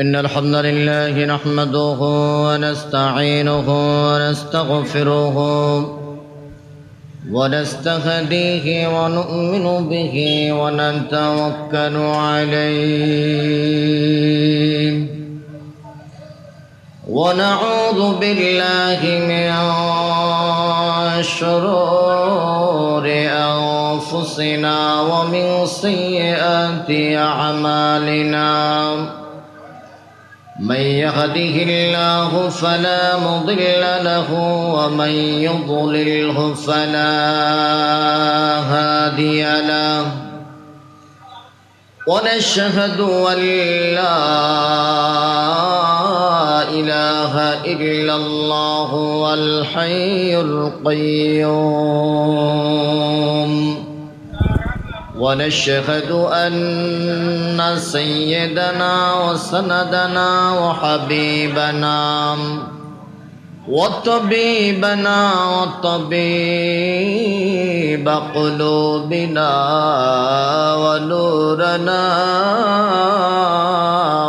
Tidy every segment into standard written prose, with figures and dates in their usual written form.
إن الحمد لله نحمده ونستعينه ونستغفره ونستهديه ونؤمن به ونتوكل عليه ونعوذ بالله من شرور أنفسنا ومن سيئات أعمالنا من يهده الله فلا مضل له ومن يضلله فلا هادي له ونشهد أن لا إله إلا الله الحي القيوم ونشهد أن سيدنا وسندنا وحبيبنا وطبيبنا وطبيب قلوبنا ونورنا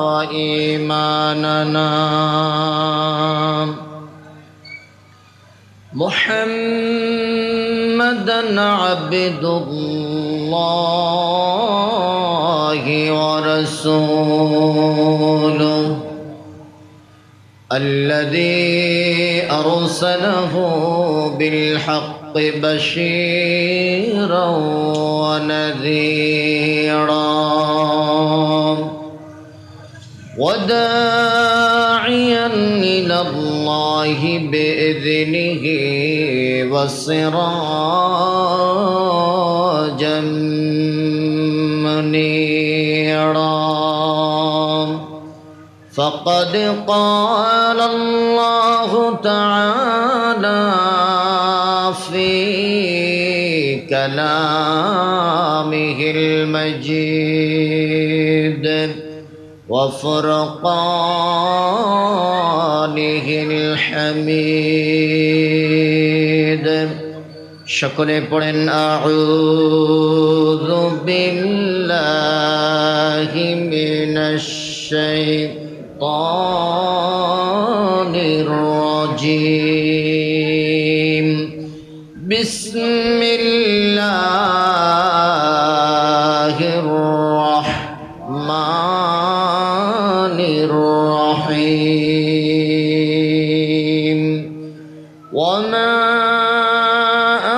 وإيماننا محمدًا عبد الله ورسوله الذي أرسله بالحق بشيرا ونذيرا وداعيا إلى الله بإذنه وسراجا منيرا فقد قال الله تعالى في كلامه المجيد وفرقانه الحميد সকলে পড়েন আউযু বিল্লাহি মিনাশ শাইতানির রাজীম বিসমিল্লাহির রাহমানির রহিম ওয়ামা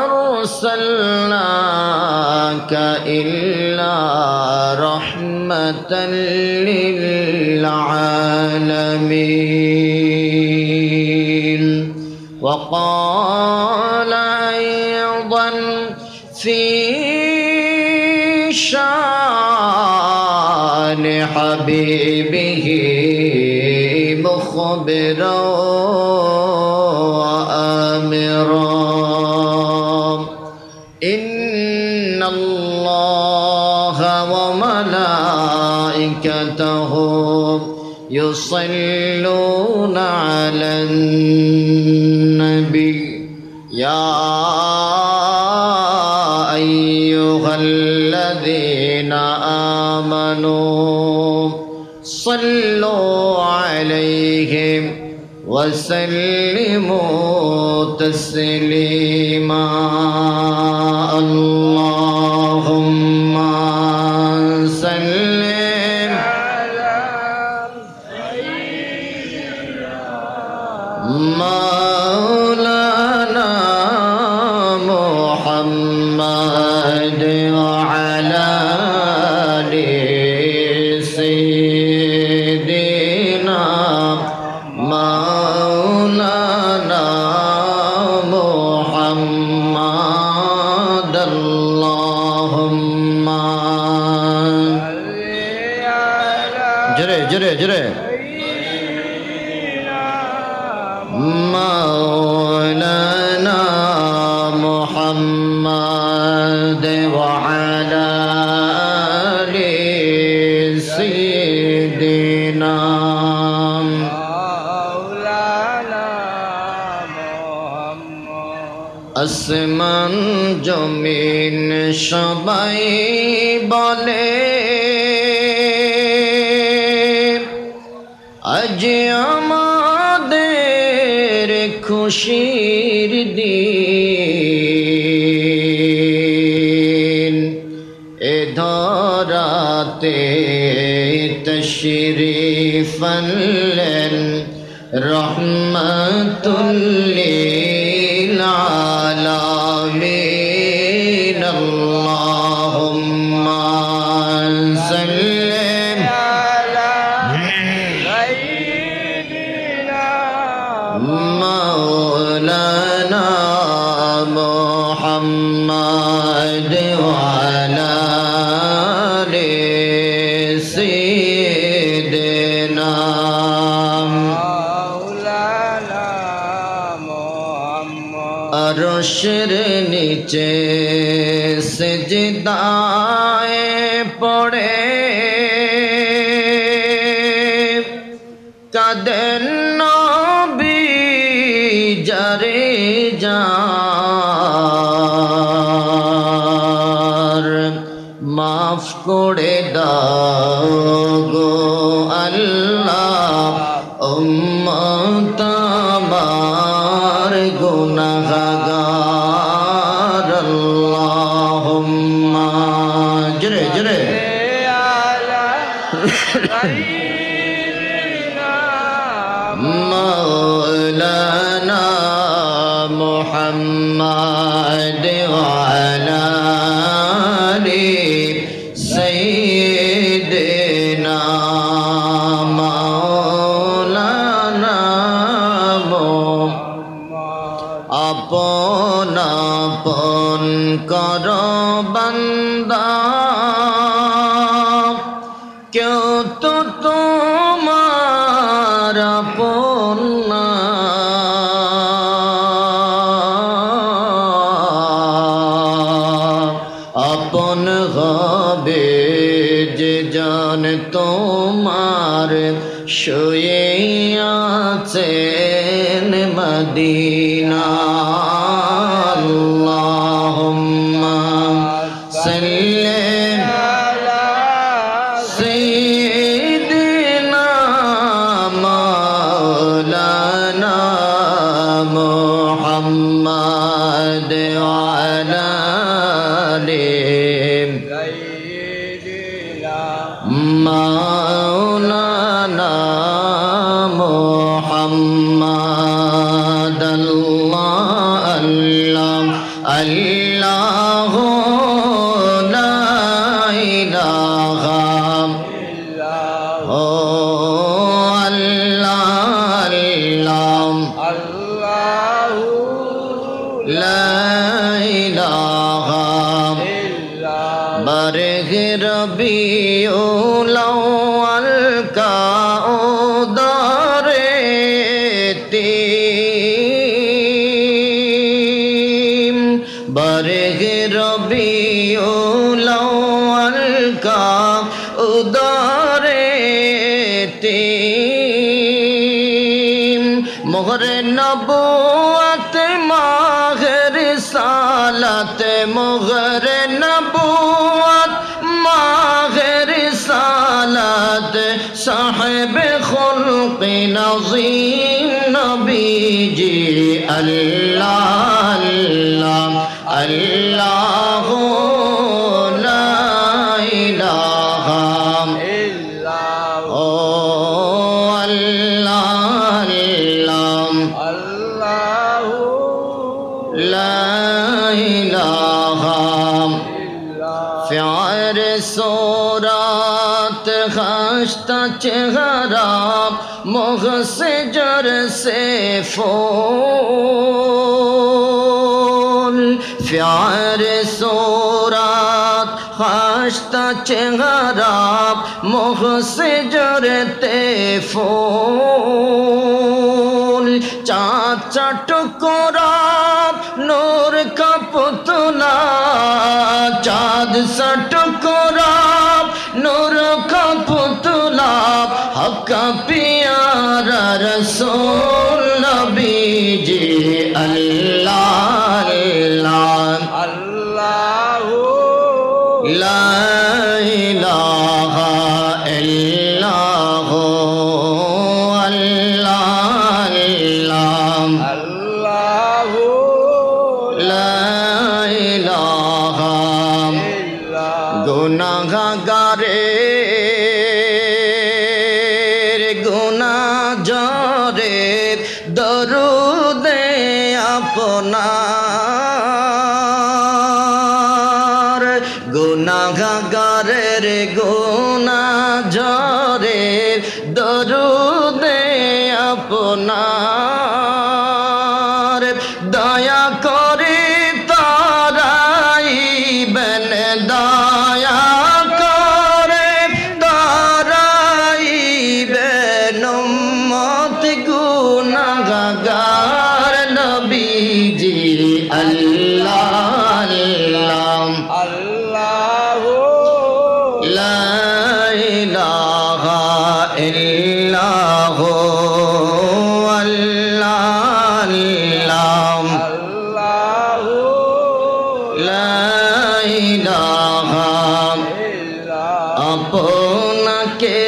আরসালনাকা ইল্লা রাহমাতাল লিল العالمين وقال أيضا في شان حبيبه مخبرا وآمرا إن الله وملائكته يصلون على النبي يا أيها الذين آمنوا صلوا عليه وسلموا تسليما اللهم صل مولانا محمد وعلى آل سيدنا مولانا محمد اللهم جري مولانا محمد وعلى آل سيدنا مولانا محمد আসমান জমিন সবাই বলে আজ আমাদের খুশির দিন এ ধরাতে তশরিফ আনলেন রহমাতুল লিল আলামিন আল্লাহুম্মা সাল্লি আলা সাইয়্যিদিনা মাওলানা মুহাম্মদ ওয়া আলা আলি সাইয়্যিদিনা আরশের নিচে সিজদায় পড়ে কাঁদেন নবী জারে জার মাফ করে দাও গো আল্লাহ উম্মত আমার গুনাহগার আল্লাহুম্মা জরে জরে আলা সাইয়্যিদিনা মাওলানা মুহাম্মদ ওয়া আলা আলি সাইয়্যিদিনা আপন আপন কর বান্দা কেউ তো তোমার আপন না আপন হবে যে জন তোমার শুয়ে আছেন মদিনা আল্লাহুম্মা সাল্লি আলা সাইয়্যিদিনা মাওলানা মুহাম্মদ ওয়া আলা আলি সাইয়্যিদিনা মাওলানা মুহাম্মদ আল্লাহু লা ইলাহা আল্লাহু লা ইলাহা বারহে রবিউল আউয়াল কা উদারে তিম বারহে রবিউল আউয়াল কা উদারে তিম মোহরে নবুয়ত মাহে রিসালাত মোহরে নবুয়ত মাহে রিসালাত সাহেব খুলক নযীম নবীজি আল্লাহ আল্লাহ আল্লাহু লা ইলাহা ইল্লাহু আল্লাহ আল্লাহু লা ইলাহা ফিআর सूरत खस्ता चेहरा मुख से जर से फूल प्यार सूरत खस्ता चेहरा मुख से जरते फूल चाचा टुकड़ा नूर का पुतला चाँद सा टुकड़ा नूर का पुतला हक का प्यारा रसूल नबी जी अल्लाह अल्लाह ला इलाहा इल्लल्लाह গুনা জরে দরুদে আপনার গুনাহগারের গুনা জরে দরুদে আপনার দয়া করে তারাইবেন দয়া করে তারাইবেন উম্মত গুনাহগার নবীজি আল্লাহ আল্লাহ লা ইলাহা ইল্লাল্লাহ আপনাকে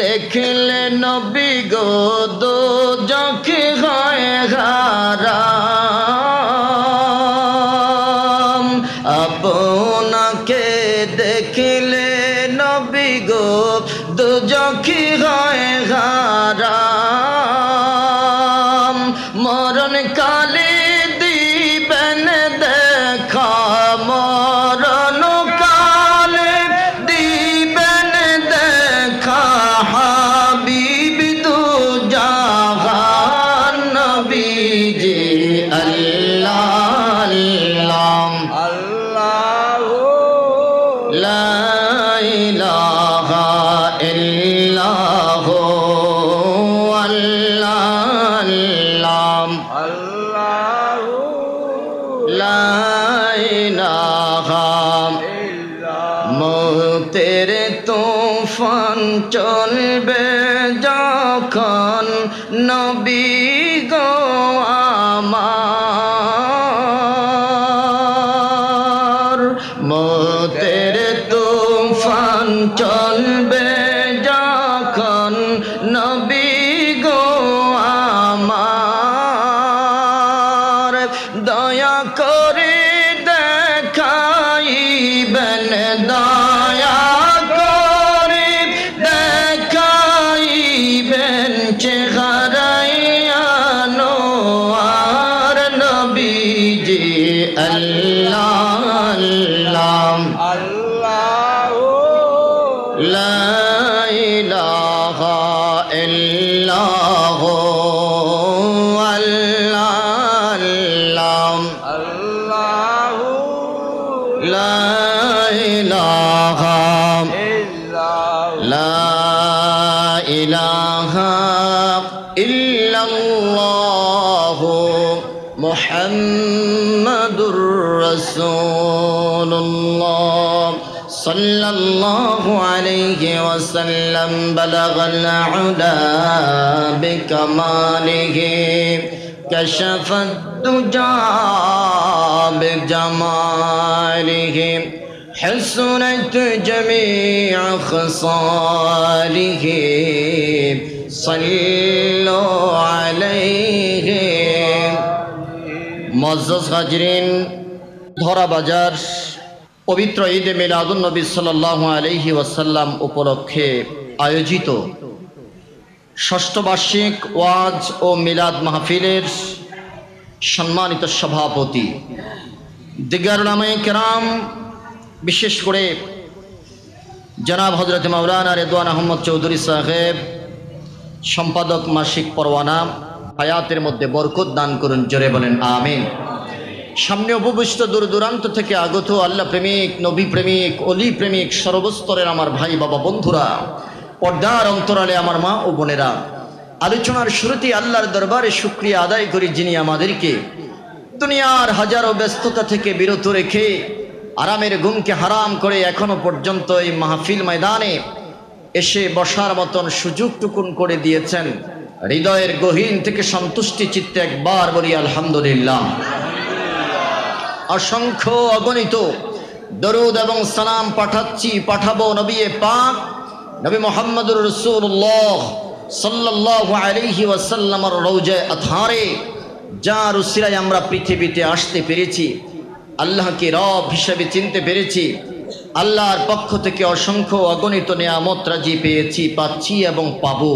দেখলে নবী গো দোজখ হয় হারাম আপনাকে দেখলে নবী গো দোজখ হয় হারাম মরণ কালে দিবেন দেখা মরণ কালে দিবেন দেখা হাবিব দু জাহান নবীজি আল্লাহ আল্লাহ লা ইলাহা ইল্লাল্লাহ মৌতের তুফান চলবে যখন নবী গো আমার মৌতের তুফান চলবে যখন নবী গো আমার দয়া করে দেখাইবেন দয়া করে দেখাইবেন চেহারাইয়া নোয়ার নবীজি আল্লাহ আল্লাহ লা ইলাহা ইল্লাল্লাহ লা ইলাহা ইল্লাল্লাহ মুহাম্মাদুর রাসূলুল্লাহ সাল্লাল্লাহু আলাইহি ওয়াসাল্লাম বালাগাল উলা বিকামালিহি কাশাফাদ দুজা বিজামালিহি حسنت جميع خصاله صلوا عليه মুআজ্জাজ হাজরিন ধরা বাজার পবিত্র ঈদে মিলাদুন নবী সাল্লাল্লাহু আলাইহি ওয়াসাল্লাম উপলক্ষে আয়োজিত ষষ্ঠ বার্ষিক ওয়াজ ও মিলাদ মাহফিলের সম্মানিত সভাপতি দিগার উলামায়ে কেরাম বিশেষ করে জনাব হযরত মাওলানা রেদওয়ান আহমদ চৌধুরী সাহেব সম্পাদক মাসিক পরওয়ানা হায়াতের মধ্যে বরকত দান করুন জোরে বলেন আমিন সামনে উপবিষ্ট দূর দূরান্ত থেকে আগত আল্লাহ প্রেমিক নবী প্রেমিক অলি প্রেমিক সর্বস্তরের আমার ভাই বাবা বন্ধুরা পর্দার অন্তরালে আমার মা ও বোনেরা আলোচনার শুরুতে আল্লাহর দরবারে শুকরিয়া আদায় করি যিনি আমাদেরকে দুনিয়ার হাজারো ব্যস্ততা থেকে বিরত রেখে আরামের ঘুমকে হারাম করে এখনো পর্যন্ত এই মাহফিল ময়দানে এসে বসার মতন সুযোগটুকুন করে দিয়েছেন হৃদয়ের গহীন থেকে সন্তুষ্টি চিত্তে একবার বলি আলহামদুলিল্লাহ অসংখ্য অগণিত দরুদ এবং সালাম পাঠাবো নবী পাক নবী মুহাম্মদুর রাসূলুল্লাহ সাল্লাল্লাহু আলাইহি ওয়াসাল্লামের রওজায়ে আতহারে যার উসিলায় আমরা পৃথিবীতে আসতে পেরেছি আল্লাহকে রব হিসেবে চিনতে পেরেছি আল্লাহর পক্ষ থেকে অসংখ্য অগণিত নিয়ামত রাজি পেয়েছি, পাচ্ছি এবং পাবো।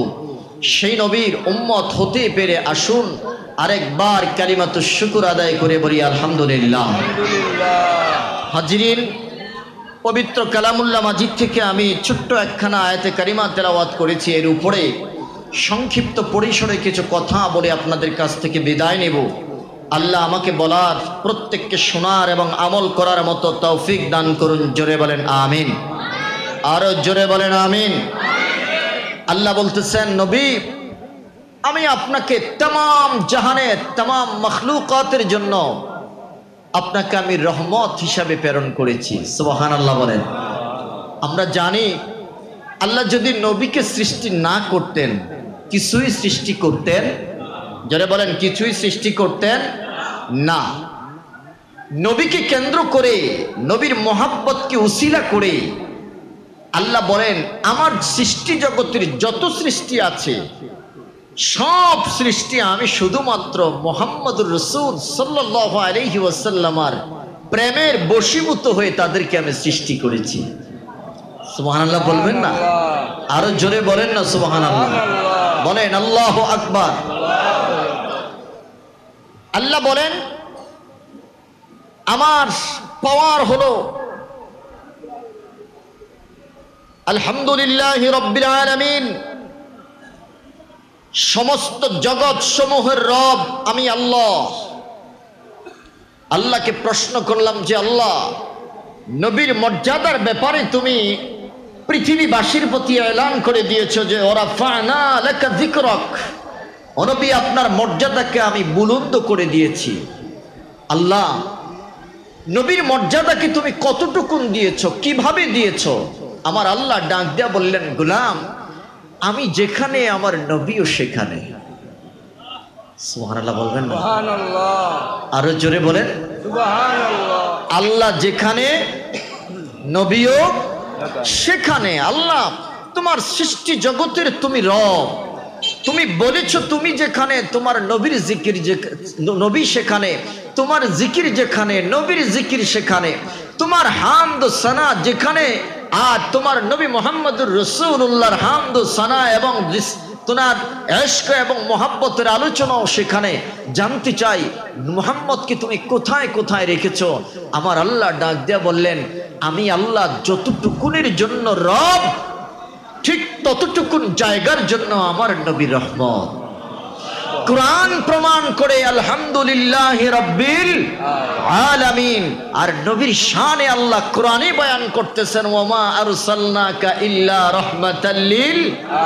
সেই নবীর উম্মত হতে পেরে আসুন আরেকবার কালিমাতুশ শুকর আদায় করে বলি আলহামদুলিল্লাহ। হাজিরিন, পবিত্র কালামুল্লাহ মাজিদ থেকে আমি ছোট্ট একখানা আয়াতে কারিমা তেলাওয়াত করেছি। এর উপরে সংক্ষিপ্ত পরিসরে কিছু কথা বলে আপনাদের কাছ থেকে বিদায় নেব। আল্লাহ আমাকে বলার, প্রত্যেককে শোনার এবং আমল করার মতো তৌফিক দান করুন। জোরে বলেন আমিন। আরো জোরে বলেন আমিন। আল্লাহ বলতেছেন, নবী আমি আপনাকে तमाम জাহানের तमाम মখলুকাতের জন্য আপনাকে আমি রহমত হিসাবে প্রেরণ করেছি। সুবহানাল্লাহ বলেন। আমরা জানি আল্লাহ যদি নবীকে সৃষ্টি না করতেন, কিছুই সৃষ্টি করতেন, যারা বলেন কিছুই সৃষ্টি করতেন না। নবীকে কেন্দ্র করে, নবীর মোহাব্বতকে উসিলা করে আল্লাহ বলেন, আমার সৃষ্টি জগতের যত সৃষ্টি আছে সব সৃষ্টি আমি শুধুমাত্র মুহাম্মদুর রাসূল সাল্লাল্লাহু আলাইহি ওয়াসাল্লামের প্রেমের বশীভূত হয়ে তাদেরকে আমি সৃষ্টি করেছি। সুবহানাল্লাহ বলবেন না? আরো জোরে বলেন না সুবহানাল্লাহ। বলেন আল্লাহু আকবার। আল্লাহ বলেন, আমার পাওয়ার হলো আলহামদুলিল্লাহি রাব্বিল আলামিন। সমস্ত জগৎ সমূহের রব আমি আল্লাহ। আল্লাহকে প্রশ্ন করলাম যে আল্লাহ, নবীর মর্যাদার ব্যাপারে তুমি পৃথিবীবাসীর প্রতি এলান করে দিয়েছো যে ওরাফানা লাকা যিকরাক, ও নবী আপনার মর্যাদাকে আমি বুলন্দ করে দিয়েছি। আল্লাহ, নবীর মর্যাদাকে তুমি কতটুকুন দিয়েছো, কিভাবে দিয়েছো? আমার আল্লাহ ডাক দিয়া বললেন, গোলাম আমি যেখানে আমার নবীও সেখানে। সুবহানাল্লাহ বলবেন না? সুবহানাল্লাহ। আরো জোরে বলেন সুবহানাল্লাহ। আল্লাহ যেখানে নবীও সেখানে। আল্লাহ তোমার সৃষ্টি জগতের তুমি রব। তুমি বলেছো তুমি যেখানে তোমার নবীর জিকির, নবী সেখানে তোমার জিকির, যেখানে নবীর জিকির সেখানে তোমার হামদ সানা, যেখানে আর তোমার নবী মুহাম্মদুর রাসূলুল্লাহর হামদ সানা এবং তোমার ইশক এবং মোহাব্বতের আলোচনাও সেখানে। জানতে চাই মুহাম্মদকে তুমি কোথায় কোথায় রেখেছো? আমার আল্লাহ ডাক দিয়া বললেন, আমি আল্লাহ যতটুকুনের জন্য রব, ঠিক ততটুকুন জায়গার জন্য আমার নবী রহমত। কুরআন প্রমাণ করে আলহামদুলিল্লাহি রাব্বিল আলামিন। আর নবীর শানে আল্লাহ কোরআনে বয়ান করতেছেন, ওয়ামা আরসালনাকা ইল্লা রাহমাতাল লিল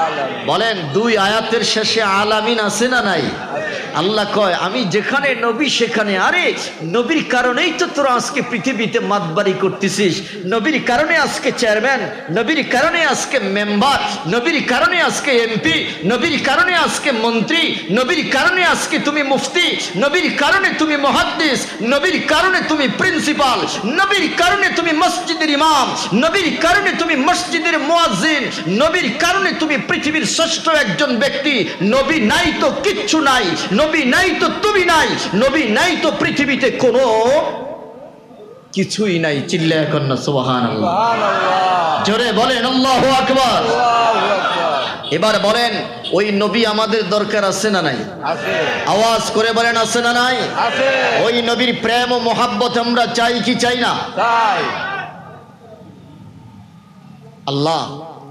আলামিন। বলেন, দুই আয়াতের শেষে আলামিন আছে না নাই? আল্লাহ কয় আমি যেখানে নবী সেখানে। আরে নবীর কারণেই তো তোরা আজকে পৃথিবীতে মাতবাড়ি করতেছিস, নবীর কারণে আজকে চেয়ারম্যান, নবীর কারণে আজকে মেম্বার, নবীর কারণে আজকে এমপি, নবীর কারণে আজকে মন্ত্রী, নবীর কারণে আজকে তুমি মুফতি, নবীর কারণে তুমি মুহাদ্দিস, নবীর কারণে তুমি প্রিন্সিপাল, নবীর কারণে তুমি মসজিদের ইমাম, নবীর কারণে তুমি মসজিদের মুয়াজ্জিন, নবীর কারণে তুমি পৃথিবীর শ্রেষ্ঠ একজন ব্যক্তি। নবী নাই তো কিচ্ছু নাই, নবী নাই তো তুমি নাই, নবী নাই তো পৃথিবীতে কোনো কিছুই নাই। চিল্লায়া কর না সুবহানাল্লাহ। জোরে বলেন আল্লাহু আকবার। এবার বলেন, ওই নবী আমাদের দরকার আছে না নাই? আছে। আওয়াজ করে বলেন আছে না নাই? আছে। ওই নবীর প্রেম ও মোহাব্বত আমরা চাই কি চাই না? চাই। আল্লাহ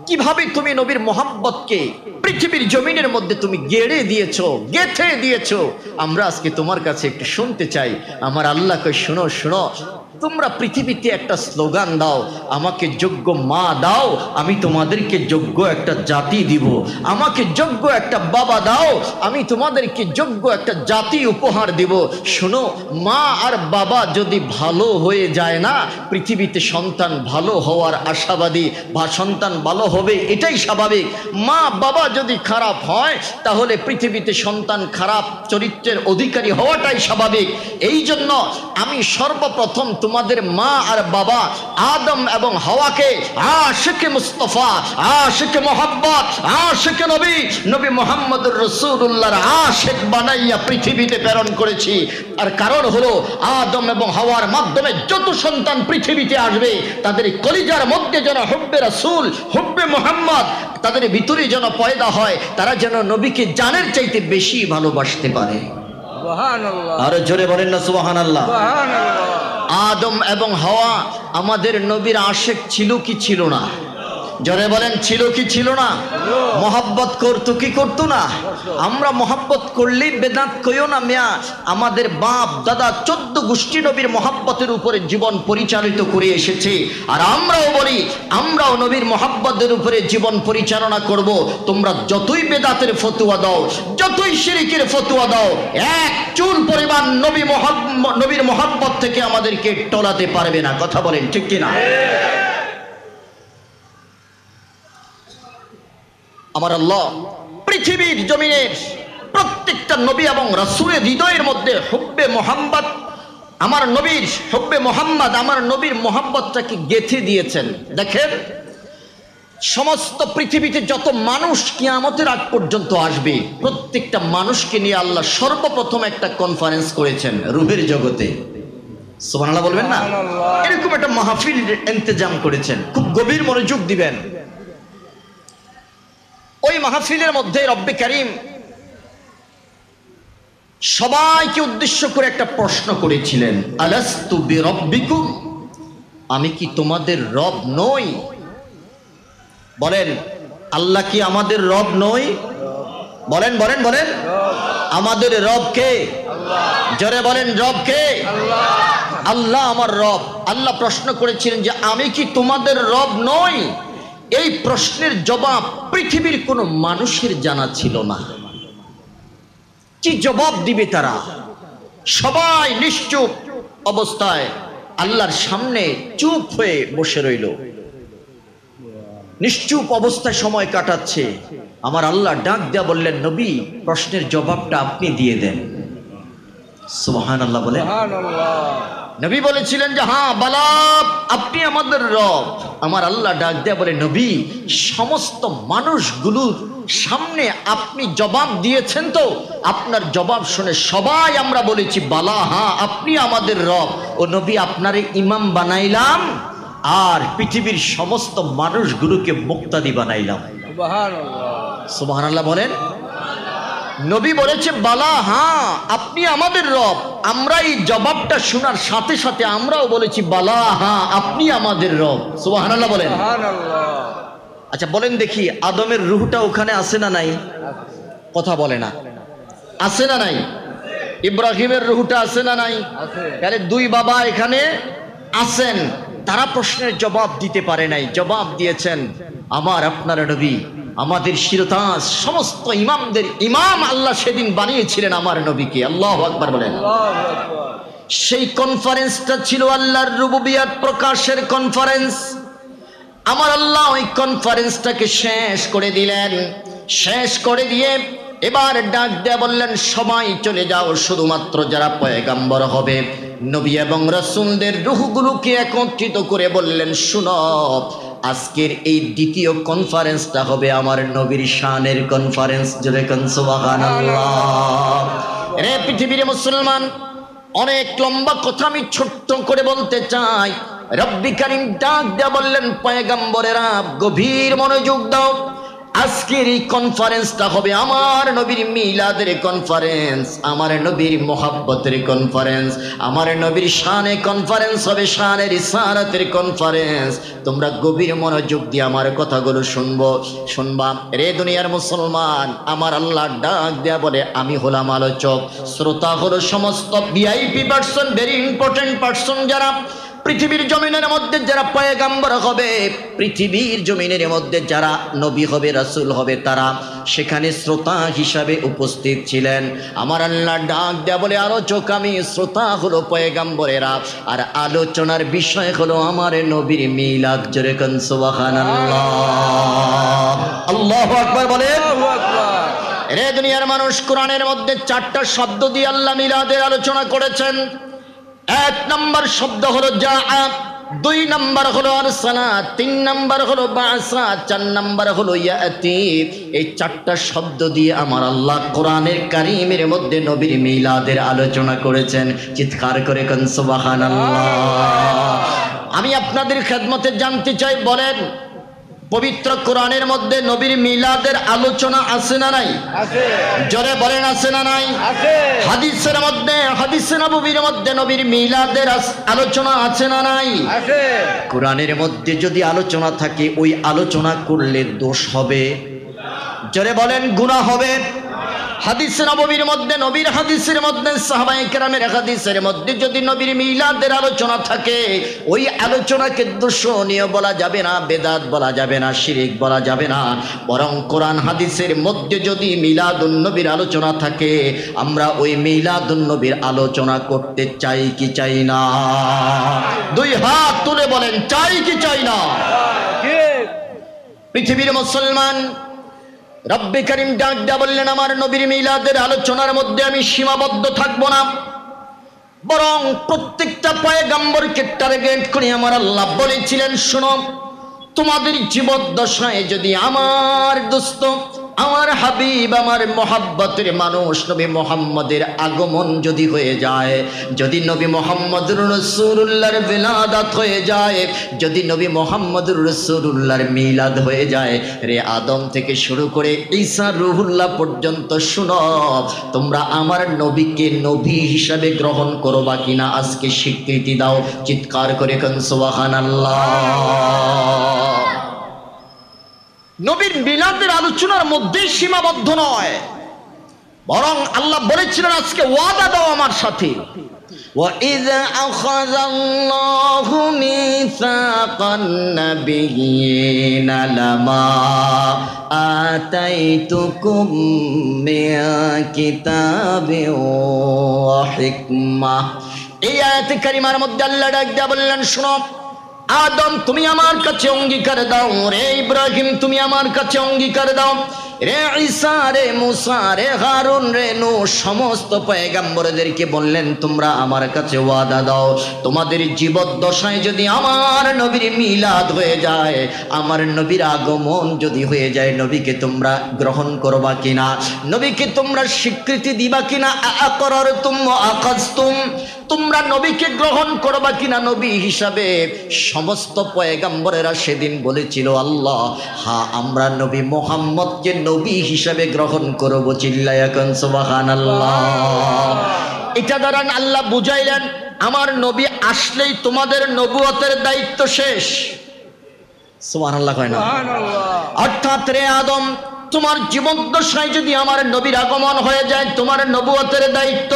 কিভাবে তুমি নবীর মোহাব্বতকে পৃথিবীর জমিনের মধ্যে তুমি গেড়ে দিয়েছো, গেঁথে দিয়েছো, আমরা আজকে তোমার কাছে একটু শুনতে চাই। আমার আল্লাহকে শোনো, শোনো। তোমরা পৃথিবীতে একটা স্লোগান দাও, আমাকে যোগ্য মা দাও, আমি তোমাদেরকে যোগ্য একটা জাতি দিব। আমাকে যোগ্য একটা বাবা দাও, আমি তোমাদেরকে যোগ্য একটা জাতি উপহার দিব। শোনো, মা আর বাবা যদি ভালো হয়ে যায় না, পৃথিবীতে সন্তান ভালো হওয়ার আশাবাদী বা সন্তান ভালো হবে এটাই স্বাভাবিক। মা বাবা যদি খারাপ হয় তাহলে পৃথিবীতে সন্তান খারাপ চরিত্রের অধিকারী হওয়াটাই স্বাভাবিক। এই জন্য আমি সর্বপ্রথম তোমাদের মা আর বাবা আদম এবং হাওয়াকে আশিকে মুস্তাফা, আশিকে মোহাব্বত, আশিকে নবী, নবী মুহাম্মদুর রাসূলুল্লাহর আশিক বানাইয়া পৃথিবীতে প্রেরণ করেছি। আর কারণ হলো আদম এবং হাওয়ার মাধ্যমে যত সন্তান পৃথিবীতে আসবে তাদের কলিজার মধ্যে যেন হুব্বে রাসূল, হুব্বে মুহাম্মদ তাদের ভিতরে যেন পয়দা হয়, তারা যেন নবীকে জানের চাইতে বেশি ভালোবাসতে পারে। সুবহানাল্লাহ, আরো জোরে বলেন না সুবহানাল্লাহ। আদম এবং হাওয়া আমাদের নবীর আশিক ছিল কি ছিল না? জোরে বলেন, ছিল কি ছিল না? মহব্বত করতো কি করতো না? আমরা মহব্বত করলেই বেদাত কইও না মিয়া। আমাদের বাপ দাদা 14 গোষ্ঠী নবীর মহব্বতের উপরে জীবন পরিচালিত করে এসেছে, আর আমরাও বলি আমরাও নবীর মহব্বতের উপরে জীবন পরিচালনা করব। তোমরা যতই বেদাতের ফতোয়া দাও, যতই শিরকের ফতোয়া দাও, এক চুল পরিমাণ নবীর মহব্বত থেকে আমাদেরকে টলাতে পারবে না। কথা বলেন ঠিক কিনা? আমার আল্লাহ পৃথিবীর জমিনের প্রত্যেকটা নবী এবং রাসূলের হৃদয়ের মধ্যে হুব্বে মুহাম্মদ, আমার নবীর হুব্বে মুহাম্মদ, আমার নবীর মোহাব্বতটাকে গেঁথে দিয়েছেন। দেখেন, সমস্ত পৃথিবীতে যত মানুষ কিয়ামতের আগ পর্যন্ত আসবে, প্রত্যেকটা মানুষকে নিয়ে আল্লাহ সর্বপ্রথম একটা কনফারেন্স করেছেন রূহের জগতে। সুবহানাল্লাহ বলবেন না? এরকম একটা মাহফিল ইন্তজাম করেছেন, খুব গভীর মনোযোগ দিবেন। ওই মাহফিলের মধ্যে রব্বে কারীম সবাইকে উদ্দেশ্য করে একটা প্রশ্ন করেছিলেন, আলাস্তু বিরব্বিকুম, আমি কি তোমাদের রব নই? বলেন, আল্লাহ কি আমাদের রব নই? বলেন বলেন বলেন, আমাদের রব কে? জোরে বলেন, রব কে? আল্লাহ আমার রব। আল্লাহ প্রশ্ন করেছিলেন যে আমি কি তোমাদের রব নই? এই প্রশ্নের জবাব পৃথিবীর কোনো মানুষের জানা ছিল না। কি জবাব দিবে তারা? সবাই নিশ্চুপ অবস্থায় আল্লাহর সামনে চুপ হয়ে বসে রইল, নিশ্চুপ অবস্থায় সময় কাটাচ্ছে। আমার আল্লাহ ডাক দেয়া বললেন, নবী, প্রশ্নের জবাবটা আপনি দিয়ে দেন। সুবহানাল্লাহ বলেন। নবী বলেছিলেন যে হ্যাঁ বালা, আপনি আমাদের রব। আমার আল্লাহ ডাক দেয়া বলে, নবী, সমস্ত মানুষগুলোর সামনে আপনি জবাব দিয়েছেন তো, আপনার জবাব শুনে সবাই আমরা বলেছি বালা, হ্যাঁ আপনি আমাদের রব। ও নবী, আপনারে ইমাম বানাইলাম আর পৃথিবীর সমস্ত মানুষগুলোকে মুক্তাদি বানাইলাম। সুবহানাল্লাহ, সুবহানাল্লাহ বলেন। নবী বলেছে বালা, হ্যাঁ আপনি আমাদের রব। আমরা এই জবাবটা শোনার সাথে সাথে আমরাও বলেছি বালা, হ্যাঁ আপনি আমাদের রব। সুবহানাল্লাহ বলেন। আচ্ছা বলেন দেখি, আদমের রূহটা ওখানে আছে না নাই? কথা বলে না, আছে না নাই? ইব্রাহিমের রূহটা আছে না নাই? আরে দুই বাবা এখানে আছেন, তারা প্রশ্নের জবাব দিতে পারে নাই। জবাব দিয়েছেন আমার আপনার নবী, আমাদের শিরতাজ সমস্ত ইমামদের ইমাম আল্লাহ সেদিন বানিয়েছিলেন আমার নবীকে। আল্লাহু আকবার বলেন। সেই কনফারেন্সটা ছিল আল্লাহর রুবুবিয়ত প্রকাশের কনফারেন্স। আমার আল্লাহ ওই কনফারেন্সটাকে শেষ করে দিলেন। শেষ করে দিয়ে এবার ডাক দেয়া বললেন, সবাই চলে যাও, শুধুমাত্র যারা পয়গাম্বর হবে, নবী এবং রাসূলদের রূহগুলোকে একত্রিত করে বললেন, শুনো, আজকের এই দ্বিতীয় কনফারেন্সটা হবে আমার নবীর শানের কনফারেন্স। জোরে কোন সুবহানাল্লাহ। রে পৃথিবীর মুসলমান, অনেক লম্বা কথা আমি ছোট্ট করে বলতে চাই। রব্বি কারীম ডাক দেয়া বললেন, পয়গম্বরেরা গভীর মনোযোগ দাও। আজকের এই কনফারেন্সটা হবে আমার নবীর মিলাদের কনফারেন্স, আমার নবীর মোহাব্বতের কনফারেন্স, আমার নবীর শানে কনফারেন্স হবে, শানে রিসালাতের কনফারেন্স। তোমরা গভীর মনোযোগ দিয়ে আমার কথাগুলো শুনবা। রে দুনিয়ার মুসলমান, আমার আল্লাহ ডাক দেয়া বলে, আমি হলাম আলোচক, শ্রোতা হলো সমস্ত VIP person, very important person, যারা পৃথিবীর জমিনের মধ্যে যারা পয়গাম্বর হবে, পৃথিবীর জমিনের মধ্যে যারা নবী হবে, রাসূল হবে, তারা সেখানে শ্রোতা হিসাবে উপস্থিত ছিলেন। আমার আল্লাহ ডাক দেয়া বলে, আলোচক আমি, শ্রোতা হলো পয়গাম্বরেরা, আর আলোচনার বিষয় হলো আমার নবীর মিলাদ। জোরে কোন সুবহানাল্লাহ। আল্লাহু আকবার বলেন। রে দুনিয়ার মানুষ, কোরআনের মধ্যে 4টা শব্দ দিয়ে আল্লাহ মিলাদের আলোচনা করেছেন। এক নম্বর শব্দ হলো জাআ, দুই নম্বর হলো আরসালা, তিন নম্বর হলো বাসা, চার নম্বর হলো ইয়াতি। এই চারটা শব্দ দিয়ে আমার আল্লাহ কোরআনের কারীমের মধ্যে নবীর মিলাদের আলোচনা করেছেন। চিৎকার করে কোন সুবহানাল্লাহ। আমি আপনাদের খেদমতে জানতে চাই, বলেন পবিত্র কোরআনের মধ্যে নবীর মিলাদের আলোচনা আছে না নাই? আছে। জোরে বলেন আছে না নাই? আছে। হাদিসের মধ্যে, হাদিসে নববীর মধ্যে নবীর মিলাদের আলোচনা আছে না নাই? আছে। কোরআনের মধ্যে যদি আলোচনা থাকে, ওই আলোচনা করলে দোষ হবে? জোরে বলেন গুনাহ হবে? হাদিসে নববীর মধ্যে, নবীর হাদিসের মধ্যে, সাহাবায়ে কেরামের হাদিসের মধ্যে যদি নবীর মিলাদের আলোচনা থাকে, ওই আলোচনাকে দূষণীয় বলা যাবে না, বেদাত বলা যাবে না, শিরক বলা যাবে না। বরং কোরআন হাদিসের মধ্যে যদি মিলাদুন নবীর আলোচনা থাকে, আমরা ওই মিলাদুন নবীর আলোচনা করতে চাই কি চাই না? দুই হাত তুলে বলেন, চাই কি চাই না? পৃথিবীর মুসলমান রব্বে করিম ডাক দিয়া বললেন, আমার নবীর মিলাদের আলোচনার মধ্যে আমি সীমাবদ্ধ থাকবো না, বরং প্রত্যেকটা পয়গম্বরকে টার্গেট করে আমার আল্লাহ বলেছিলেন, শোনো, তোমাদের জীবদ্দশায় যদি আমার দোস্ত, আমার হাবিব, আমার মোহাব্বতের মানুষ নবী মুহাম্মদের আগমন যদি হয়ে যায়, যদি নবী মুহাম্মদুর রাসূলুল্লাহর বিলাদাত হয়ে যায়, যদি নবী মুহাম্মদুর রাসূলুল্লাহর মিলাদ হয়ে যায়, রে আদম থেকে শুরু করে ঈসা রুহুল্লাহ পর্যন্ত, শুনো, তোমরা আমার নবীকে নবী হিসাবে গ্রহণ করবা কিনা আজকে স্বীকৃতি দাও। চিৎকার করে কোন সুবহানাল্লাহ। নবীর মিলাদের আলোচনার মধ্যে সীমাবদ্ধ নয়, বরং আল্লাহ বলেছিলেন, আজকে ওয়াদা দাও আমার সাথে। وَإِذْ أَخَذَ اللَّهُ مِيثَاقَ النَّبِيِّينَ لَمَا آتَيْتُكُم مِّن كِتَابٍ وَحِكْمَةٍ। এই আয়াতে কারিমার মধ্যে আল্লাহ ডাক দিয়া বললেন, শোনো, আদম তুমি আমার কাছে অঙ্গীকার দাও, রে ইব্রাহিম তুমি আমার কাছে অঙ্গীকার দাও, রে ঈসা, রে মুসা, রে হারুন, রে নূহ, সমস্ত পয়গম্বরদেরকে বললেন, তোমরা আমার কাছে ওয়াদা দাও, তোমাদের জীবদ্দশায় যদি আমার নবীর মিলাদ হয়ে যায়, আমার নবীর আগমন যদি হয়ে যায়, নবীকে তোমরা গ্রহণ করবা কিনা, নবীকে তোমরা স্বীকৃতি দিবা কিনা, আকরারতুম ওয়া আখাযতুম, তোমরা নবীকে গ্রহণ করবা কিনা নবী হিসাবে। সমস্ত পয়গম্বরেরা সেদিন বলেছিল, আল্লাহ হ্যাঁ, আমরা নবী মুহাম্মদকে নবী হিসাবে গ্রহণ করব। চিল্লায়া কোন সুবহানাল্লাহ। এটা দ্বারা আল্লাহ বুঝাইলেন, আমার নবী আসলেই তোমাদের নবুয়তের দায়িত্ব শেষ। সুবহানাল্লাহ কয় না? অর্থাৎ রে আদম, তোমার জীবদ্দশায় যদি আমার নবীর আগমন হয়ে যায়, তোমার নবুয়তের দায়িত্ব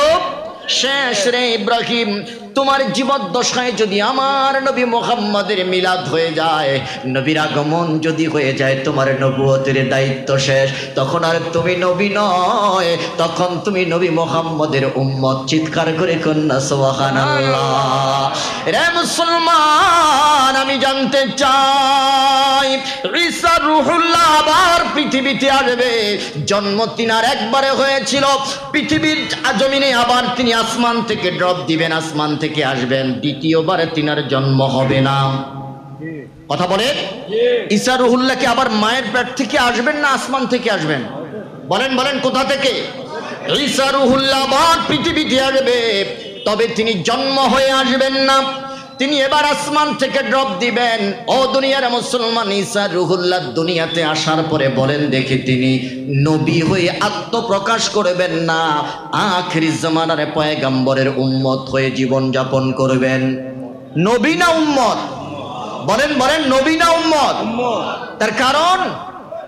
শেষ। রে ইব্রাহিম, তোমার জীবদ্দশায় যদি আমার নবী মুহাম্মদের মিলাদ হয়ে যায়, নবীর আগমন যদি হয়ে যায়, তোমার নবুয়তের দায়িত্ব শেষ। তখন আর তুমি নবী নয়, তখন তুমি নবী মুহাম্মদের উম্মত। চিৎকার করে কন্যা সুবহানাল্লাহ। রে মুসলমান, আমি জানতে চাই, ঈসা রুহুল্লাহ আবার পৃথিবীতে আসবে। জন্ম তিনার একবারে হয়েছিল, পৃথিবীর জমিনে আবার তিনি আসমান থেকে ড্রপ দিবেন, আসমান থেকে আসবেন, দ্বিতীয়বারে তিনার জন্ম হবে না। কথা বলে, ঈসা রুহুল্লাহকে আবার মায়ের পেট থেকে আসবেন না আসমান থেকে আসবেন? বলেন বলেন, কোথা থেকে? ঈসা রুহুল্লাহ আবার পৃথিবীতে আসবে, তবে তিনি জন্ম হয়ে আসবেন না, তিনি এবার আসমান থেকে ড্রপ দিবেন। ও দুনিয়ার মুসলমান, ঈসা রুহুল্লাহ দুনিয়াতে আসার পরে বলেন দেখি, তিনি নবী হয়ে আত্মপ্রকাশ করবেন না, আখিরি জামানার পয়গম্বরের উম্মত হয়ে জীবন যাপন করবেন। নবী না উম্মত? বলেন বলেন, নবী না উম্মত? তার কারণ,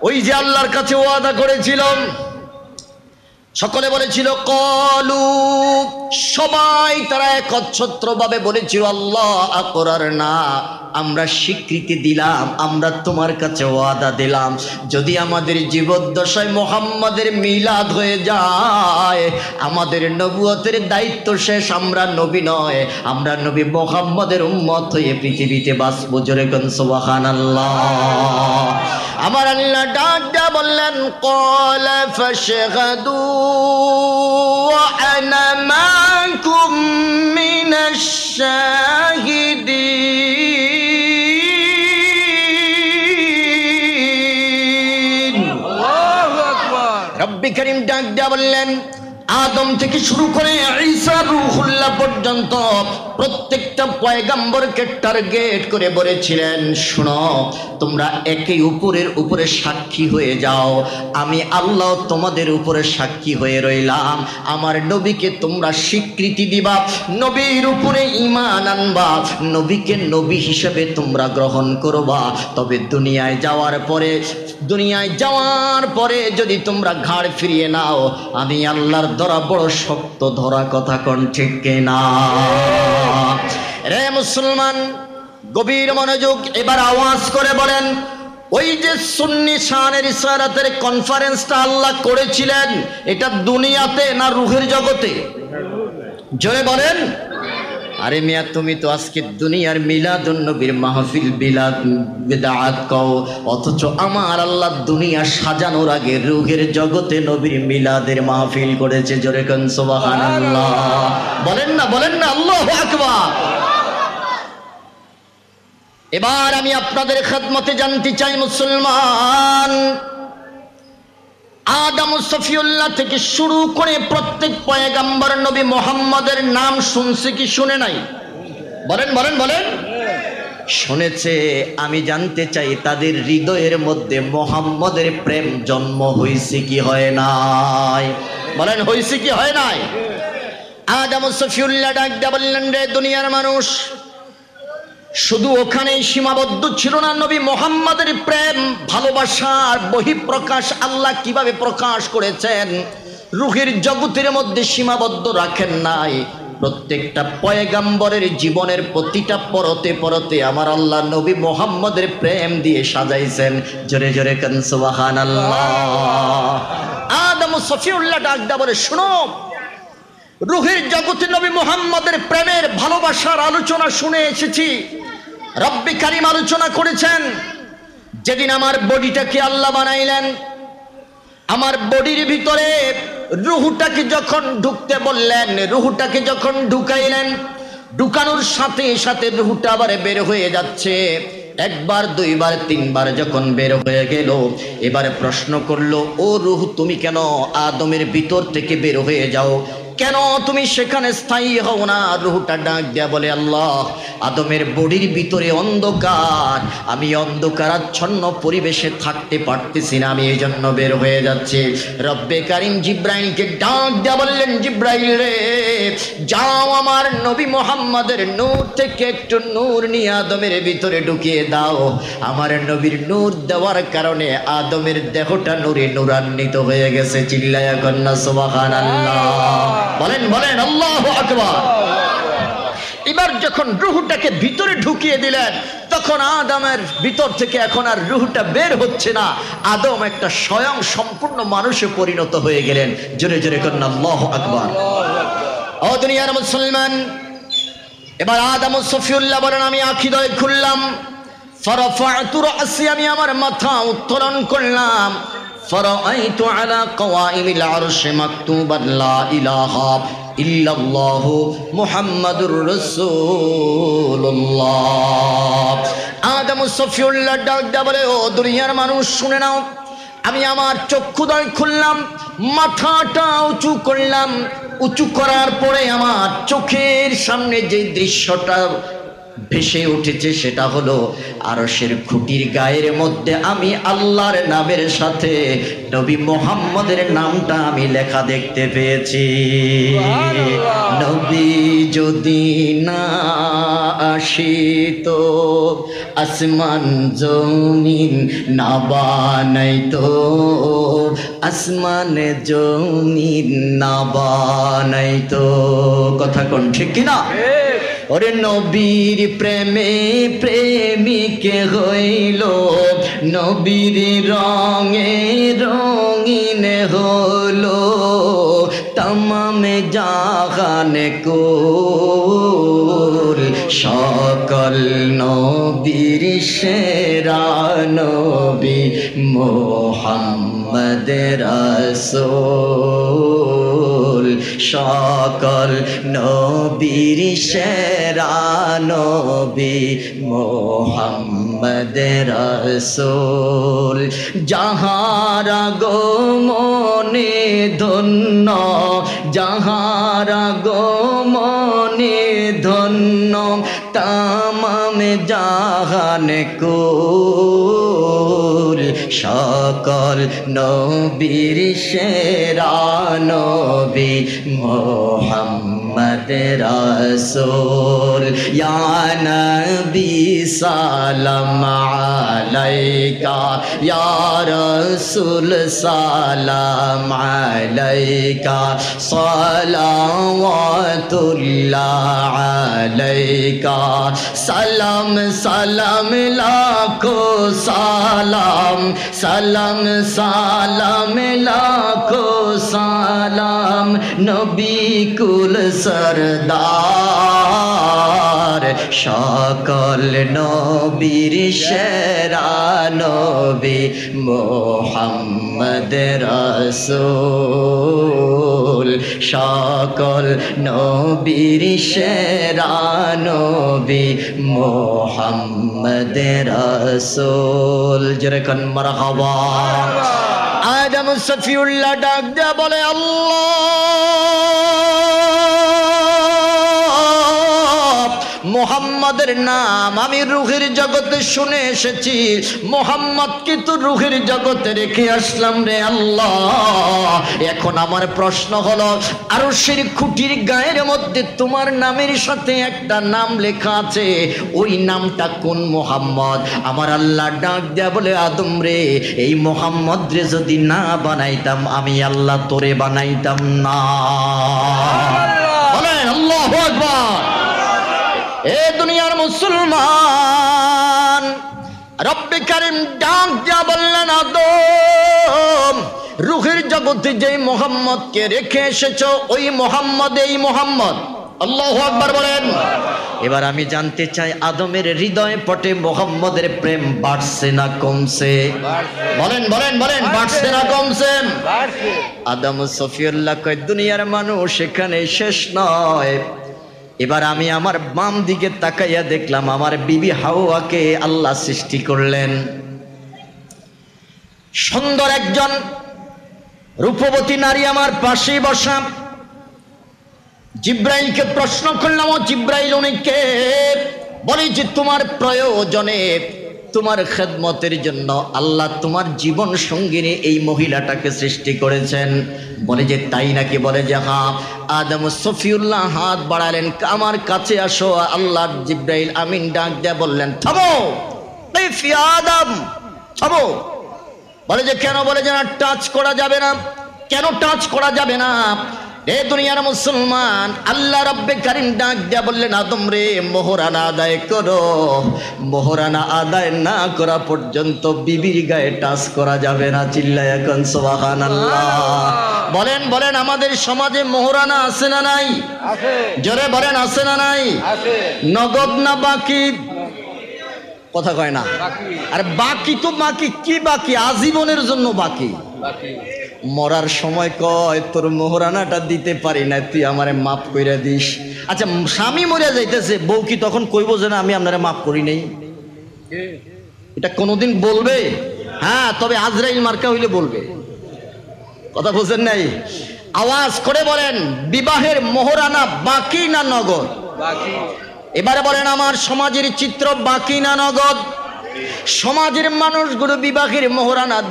ওই যে আল্লাহর কাছে ওয়াদা করেছিলাম, সকলে বলেছিল, কলু, সবাই তারা একচ্ছত্রভাবে বলেছিল, আল্লাহ আকরার না, আমরা স্বীকৃতি দিলাম, আমরা তোমার কাছে ওয়াদা দিলাম, যদি আমাদের জীবদ্দশায় মুহাম্মাদের মিলাদ হয়ে যায়, আমাদের নবুয়তের দায়িত্ব শেষ, আমরা নবী নয়, আমরা নবী মুহাম্মাদের উম্মত হয়ে পৃথিবীতে বাঁচবো। জোরে কোন সুবহানাল্লাহ। আমার আল্লাহ ডাক দিয়া বললেন ক্বালা ফাশহাদু ওয়া আনা মাকুম মিনাশ শাহিদিন। আল্লাহু আকবার। রব্বি করিম ডাক দিয়া বললেন আদম থেকে শুরু করে ঈসা রূহুল্লাহ পর্যন্ত প্রত্যেকটা পয়গম্বরকে টার্গেট করে বলেছিলেন, শোনো তোমরা একে উপরের উপরে সাক্ষী হয়ে যাও, আমি আল্লাহ তোমাদের উপরে সাক্ষী হয়ে রইলাম। আমার নবীকে তোমরা স্বীকৃতি দিবা, নবীর উপরে ঈমান আনবা, নবীকে নবী হিসেবে তোমরা গ্রহণ করবা। তবে দুনিয়ায় যাওয়ার পরে যদি তোমরা ঘাড় ফিরিয়ে নাও, আমি আল্লাহর ধরা বড় শক্ত ধরা, কথা কোন ঠিক কিনা? রে মুসলমান, গভীর মনোযোগ, এবার আওয়াজ করে বলেন, ওই যে সুন্নি শানের ইসারাতের কনফারেন্সটা আল্লাহ করেছিলেন, এটা দুনিয়াতে না রূহের জগতে? জোরে বলেন। আরে মিয়া, তুমি তো আজকে দুনিয়ার মিলাদুন নবীর মাহফিল বিদআত কও, অথচ আমার আল্লাহ দুনিয়া সাজানোর আগে রূহের জগতে নবীর মিলাদের মাহফিল করেছে। জোরে কোন সুবহানাল্লাহ। বলেন না আল্লাহু আকবার। এবার আমি আপনাদের খেদমতে জানতে চাই মুসলমান, আদম সফিউল্লাহ থেকে শুরু করে প্রত্যেক পয়গম্বর নবী মুহাম্মদের নাম শুনছে কি শুনে নাই? বলেন। শুনেছে। আমি জানতে চাই তাদের হৃদয়ের মধ্যে মুহাম্মদের প্রেম জন্ম হয়েছে কি হয় নাই? বলেন, হয়েছে কি হয় নাই? আদম সফিউল্লাহ ডাক দিয়া বললেন, রে দুনিয়ার মানুষ, শুধু ওখানেই সীমাবদ্ধ ছিল না। নবী মুহাম্মদের প্রেম ভালোবাসার বহিঃপ্রকাশ আল্লাহ কিভাবে প্রকাশ করেছেন রূহের জগতের মধ্যে সীমাবদ্ধ রাখেন নাই। প্রত্যেকটা পয়গম্বরের জীবনের প্রতিটা পরতে পরতে আমার আল্লাহ নবী মুহাম্মদের প্রেম দিয়ে সাজাইছেন। জোরে জোরে কান সুবহানাল্লাহ। আদম সফিউল্লাহ ডাকদা বলে, শুনো, রূহের জগতে নবী মুহাম্মদের প্রেমের ভালোবাসার আলোচনা শুনে এসেছি। রব্বি কারীম আলোচনা করেছেন, যেদিন আমার বডিটাকে আল্লাহ বানাইলেন, আমার বডির ভিতরে রূহটাকে যখন ঢুকতে বললেন, রূহটাকে যখন ঢুকাইলেন, ঢুকানোর সাথে সাথে রূহটা আবার বের হয়ে যাচ্ছে। একবার, দুইবার, তিনবার যখন বের হয়ে গেল, এবারে প্রশ্ন করলো, ও রূহ তুমি কেন আদমের ভিতর থেকে বের হয়ে যাও? কেন তুমি সেখানে স্থায়ী হও না? রূহটা ডাক দেয়া বলে, আল্লাহ, আদমের বডির ভিতরে অন্ধকার, আমি অন্ধকারাচ্ছন্ন পরিবেশে থাকতে পারতেছি না, আমি এই জন্য বের হয়ে যাচ্ছি। রব্বে কারীম জিব্রাইলকে ডাক দেয়া বললেন, জিব্রাইল রে, যাও আমার নবী মুহাম্মদের নূর থেকে একটু নূর নিয়ে আদমের ভিতরে ঢুকিয়ে দাও। আমার নবীর নূর দেওয়ার কারণে আদমের দেহটা নূরে নূরান্বিত হয়ে গেছে। চিল্লায়া কন্না সুবহানাল্লাহ। বলেন আল্লাহু আকবার। এবার যখন রূহটাকে ভিতরে ঢুকিয়ে দিলেন, তখন আদমের ভিতর থেকে এখন আর রূহটা বের হচ্ছে না। আদম একটা স্বয়ং সম্পূর্ণ মানুষে পরিণত হয়ে গেলেন। জোরে জোরে করেন আল্লাহু আকবার। ও দুনিয়ার মুসলমান, এবার আদম সফিউল্লাহ বলেন, আমি আখিদয় খুললাম, ফারাফা'তু রাসি, আমি আমার মাথা উত্তোলন করলাম, ফারাআইতু আলা কওয়াইমিল আরশি মাকতুবান লা ইলাহা ইল্লাল্লাহু মুহাম্মাদুর রাসূলুল্লাহ। আদম সফিউল্লাহ ডাক দেয়া বলে, ও দুনিয়ার মানুষ শুনে নাও, আমি আমার চক্ষুদয় খুললাম, মাথাটা উঁচু করলাম, উঁচু করার পরে আমার চোখের সামনে যে দৃশ্যটা ভেসে উঠেছে সেটা হলো আরশের খুঁটির গায়ের মধ্যে আমি আল্লাহর নামের সাথে নবী মুহাম্মদের নামটা আমি লেখা দেখতে পেয়েছি। নবী যদি না আসিতো, আসমান জমিন না বানাইতো, আসমান জমিন না বানাইতো। কথা কোন ঠিক কিনা? ওরে নবীর প্রেমে প্রেমিকে হইল, নবীর রঙে রঙিন হলো, তমামে জাহান কুল সকল নবীর সেরা নবী মুহাম্মদ রাসূল সকল নবীর সেরা নবী মুহাম্মদ রাসূল যাহারা গমনে ধন্য যাহারা গমনে ধন্য তামাম জাহান কুল সকল নবীর সেরা নবী মুহাম্মদ রাসূল ইয়া নবী সালাম আলাইকা ইয়া রাসূল সালাম আলাইকা সালাওয়াতুল্লাহ আলাইকা সালাম সালাম লাখো সালাম সালাম সালাম লাখো সালাম নবী কুল সরদার সকল নবীর সেরা নবী মুহাম্মদ রাসূল সকল নবীর সেরা নবী মুহাম্মদ রাসূল যেরকম মারহাবা আদম সফিউল্লাহ ডাক দেয়া বলে আল্লাহ মুহাম্মাদের নাম আমি রূহের জগতে শুনে এসেছি মুহাম্মদকে তো রূহের জগতে রেখে আসলাম রে আল্লাহ এখন আমার প্রশ্ন হলো আরশের খুঁটির গায়ের মধ্যে তোমার নামের সাথে একটা নাম লেখা আছে ওই নামটা কোন মুহাম্মদ আমার আল্লাহ ডাক দেয়া বলে আদম রে এই মুহাম্মদ রে যদি না বানাইতাম আমি আল্লাহ তোরে বানাইতাম না বলেন আল্লাহু আকবার এ দুনিয়ার মুসলমান রব্বে কারীম ডাক দিয়া বললেন আদম রূহের জগতে যে মুহাম্মদকে রেখে এসেছো ওই মুহাম্মদ এই মুহাম্মদ আল্লাহু আকবার বলেন এবার আমি জানতে চাই আদমের হৃদয় পটে মুহাম্মদের প্রেম বাড়ছে না কমছে বলেন বলেন বলেন বাড়ছে না কমছে আদম সফিউল্লাহ কয় দুনিয়ার মানুষ এখানে শেষ নয় এবার আমি আমার বাম দিকে তাকাইয়া দেখলাম আমার বিবি হাওয়াকে আল্লাহ সৃষ্টি করলেন সুন্দর একজন রূপবতী নারী আমার পাশে বসা জিব্রাইলকে প্রশ্ন করলাম ও জিব্রাইল উনি কে বলে যে তোমার প্রয়োজনে তোমার খেদমতের জন্য আল্লাহ তোমার জীবন সঙ্গিনী এই মহিলাটাকে সৃষ্টি করেছেন বলে যে তাই নাকি বলে যে হ্যাঁ আদম সফিউল্লাহ হাত বাড়ালেন আমার কাছে আসো আল্লাহ জিব্রাইল আমিন ডাক দিয়ে বললেন থামো আদম থামো বলে যে কেন বলে যে না টাচ করা যাবে না কেন টাচ করা যাবে না এ দুনিয়ার মুসলমান আল্লাহ রব্বে কারীম ডাক দিয়া বললেন আদম রে মোহরানা আদায় করো মোহরানা আদায় না করা পর্যন্ত বিবির গায়ে টাচ করা যাবে না চিল্লায় এখন সুবহানাল্লাহ বলেন বলেন আমাদের সমাজে মোহরানা আছে না নাই আছে জোরে বলেন আছে না নাই আছে নগদ না বাকি কথা কয় না আর বাকি তো বাকি কি বাকি আজীবনের জন্য বাকি মরার সময় কয় তোর মোহরানাটা দিতে পারি না তুই আমারে মাফ কইরা দিস আচ্ছা স্বামী মরে যাইতেছে বউ কি তখন কইব যে না আমি আপনারে মাফ করি নাই এটা কোনোদিন বলবে হ্যাঁ তবে আজরাইল মার্কা হইলে বলবে কথা বুঝেন নাই আওয়াজ করে বলেন বিবাহের মোহরানা বাকি না নগদ বাকি এবারে বলেন আমার সমাজের চিত্র বাকি না নগদ সমাজের মানুষগুলো বিবাহের মোহরানা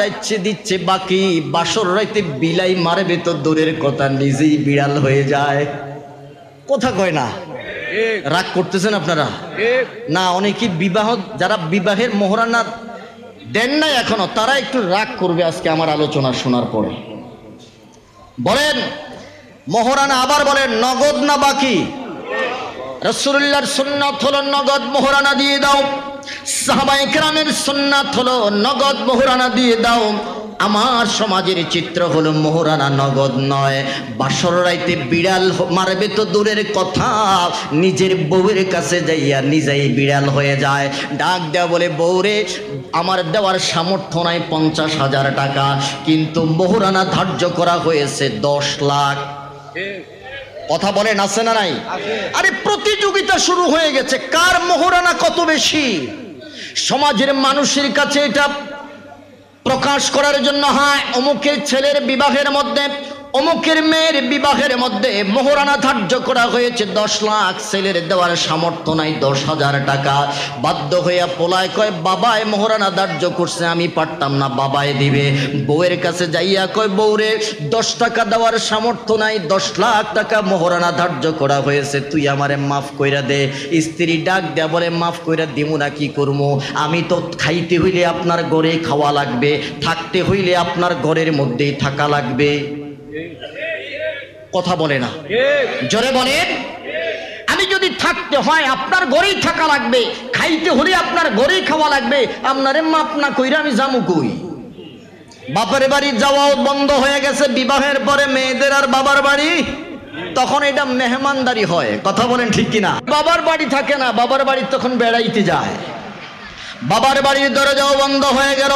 দিচ্ছে বাকি বাসর রাইতে বিলাই মারবে তো দূরের কথা নিজেই বিড়াল হয়ে যায় কথা কয় না রাগ করতেছেন আপনারা না অনেকে বিবাহ যারা বিবাহের মোহরানা দেন নাই এখনো তারা একটু রাগ করবে আজকে আমার আলোচনা শোনার পরে বলেন মোহরানা আবার বলেন নগদ না বাকি রাসূলুল্লাহর সুন্নাত হলো নগদ মোহরানা দিয়ে দাও সাহাবায়ে কেরামের সুন্নাত হলো নগদ মোহরানা দিয়ে দাও আমার সমাজের চিত্র হলো মোহরানা নগদ নয়। বাসর রাইতে বিড়াল মারবে তো দূরের কথা, নিজের বউয়ের কাছে যাইয়া নিজেই বিড়াল হয়ে যায়। ডাক দেওয়া বলে, বউরে আমার দেওয়ার সামর্থ্য নাই 50,000 টাকা, কিন্তু মোহরানা ধার্য করা হয়েছে 10 লাখ। কথা বলেন আছে না নাই? আরে প্রতিযোগিতা শুরু হয়ে গেছে, কার মোহরানা কত বেশি। সমাজের মানুষের কাছে এটা প্রকাশ করার জন্য, হ্যাঁ অমুকের ছেলের বিবাহের মধ্যে, অমুকের মেয়ের বিবাহের মধ্যে মোহরানা ধার্য করা হয়েছে 10 লাখ, ছেলের দেওয়ার সামর্থ্য নাই 10,000 টাকা। বাধ্য হইয়া পোলায় কয়, বাবায় মোহরানা ধার্য করছে, আমি পারতাম না, বাবায় দিবে। বউয়ের কাছে যাইয়া কয়, বউরে 10 টাকা দেওয়ার সামর্থ্য নাই, 10 লাখ টাকা মোহরানা ধার্য করা হয়েছে, তুই আমারে মাফ কইরা দে। স্ত্রী ডাক দেয়া বলে, মাফ কইরা দিমু না কি করবো, আমি তো খাইতে হইলে আপনার ঘরে খাওয়া লাগবে, থাকতে হইলে আপনার ঘরের মধ্যেই থাকা লাগবে। কথা বলে না, জোরে বলেন। আমি যদি থাকতে হয় আপনার ঘরেই থাকা লাগবে, খাইতে হলে আপনার ঘরেই খাওয়া লাগবে, আপনারে মাপ না কইরা আমি যামু কই? বাপের বাড়ি যাওয়াও বন্ধ হয়ে গেছে বিবাহের পরে, মেয়েদের আর বাবার বাড়ি, তখন এটা মেহমানদারি হয়। কথা বলেন ঠিক কিনা? বাবার বাড়ি থাকে না, বাবার বাড়ি তখন বেড়াইতে যায়। বাবার বাড়ির দরজাও বন্ধ হয়ে গেল,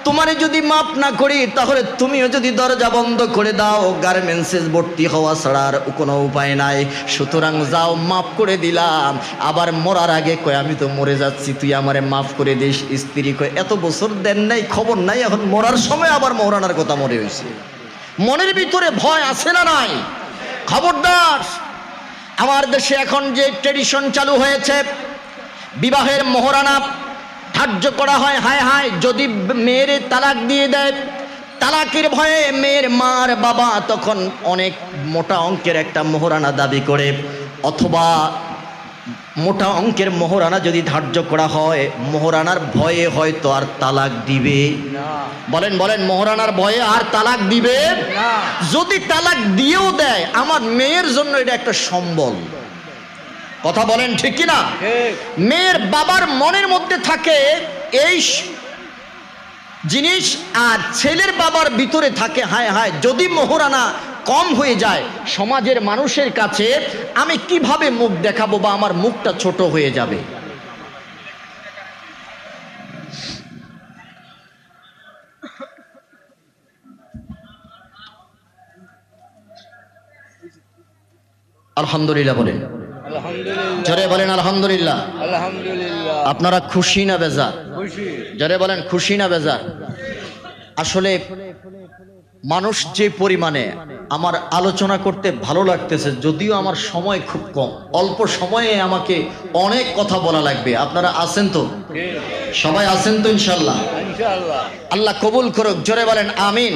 তোমারে যদি মাপ না করি তাহলে তুমিও যদি দরজা বন্ধ করে দাও, গার্মেন্টসে ভর্তি হওয়া ছাড়া আর কোনো উপায় নাই। সুতরাং যাও, মাফ করে দিলাম। আবার মরার আগে কয়, আমি তো মরে যাচ্ছি, তুই আমারে মাফ করে দিস। স্ত্রী কয়, এত বছর দেন নাই, খবর নাই, এখন মরার সময় আবার মোহরানার কথা মনে হয়েছে। মনের ভিতরে ভয় আছে না নাই? খবরদার। আমার দেশে এখন যে ট্রেডিশন চালু হয়েছে, বিবাহের মোহরানা ধার্য করা হয়, হায় হায় যদি মেয়ের তালাক দিয়ে দেয়, তালাকের ভয়ে মেয়ের মার বাবা তখন অনেক মোটা অঙ্কের একটা মোহরানা দাবি করে, অথবা মোটা অঙ্কের মোহরানা যদি ধার্য করা হয়, মোহরানার ভয়ে হয়তো আর তালাক দিবে। বলেন বলেন, মোহরানার ভয়ে আর তালাক দিবে? যদি তালাক দিয়েও দেয়, আমার মেয়ের জন্য এটা একটা সম্বল। কথা বলেন ঠিক কিনা? মেয়ের বাবার মনের মধ্যে থাকে এই জিনিস, আর ছেলের বাবার ভিতরে থাকে, হায় হায় যদি মোহরানা কম হয়ে যায়, সমাজের মানুষের কাছে আমি কিভাবে মুখ দেখাবো, বা আমার মুখটা ছোট হয়ে যাবে। আলহামদুলিল্লাহ বলেন, জোরে বলেন আলহামদুলিল্লাহ। আপনারা খুশি না বেজার? জোরে বলেন, খুশি না বেজার? আসলে মানুষ যে পরিমাণে আমার আলোচনা করতে ভালো লাগতেছে, যদিও আমার সময় খুব কম, অল্প সময়ে আমাকে অনেক কথা বলা লাগবে। আপনারা আছেন তো? সবাই আছেন তো? ইনশাল্লাহ আল্লাহ কবুল করুক। জোরে বলেন আমিন।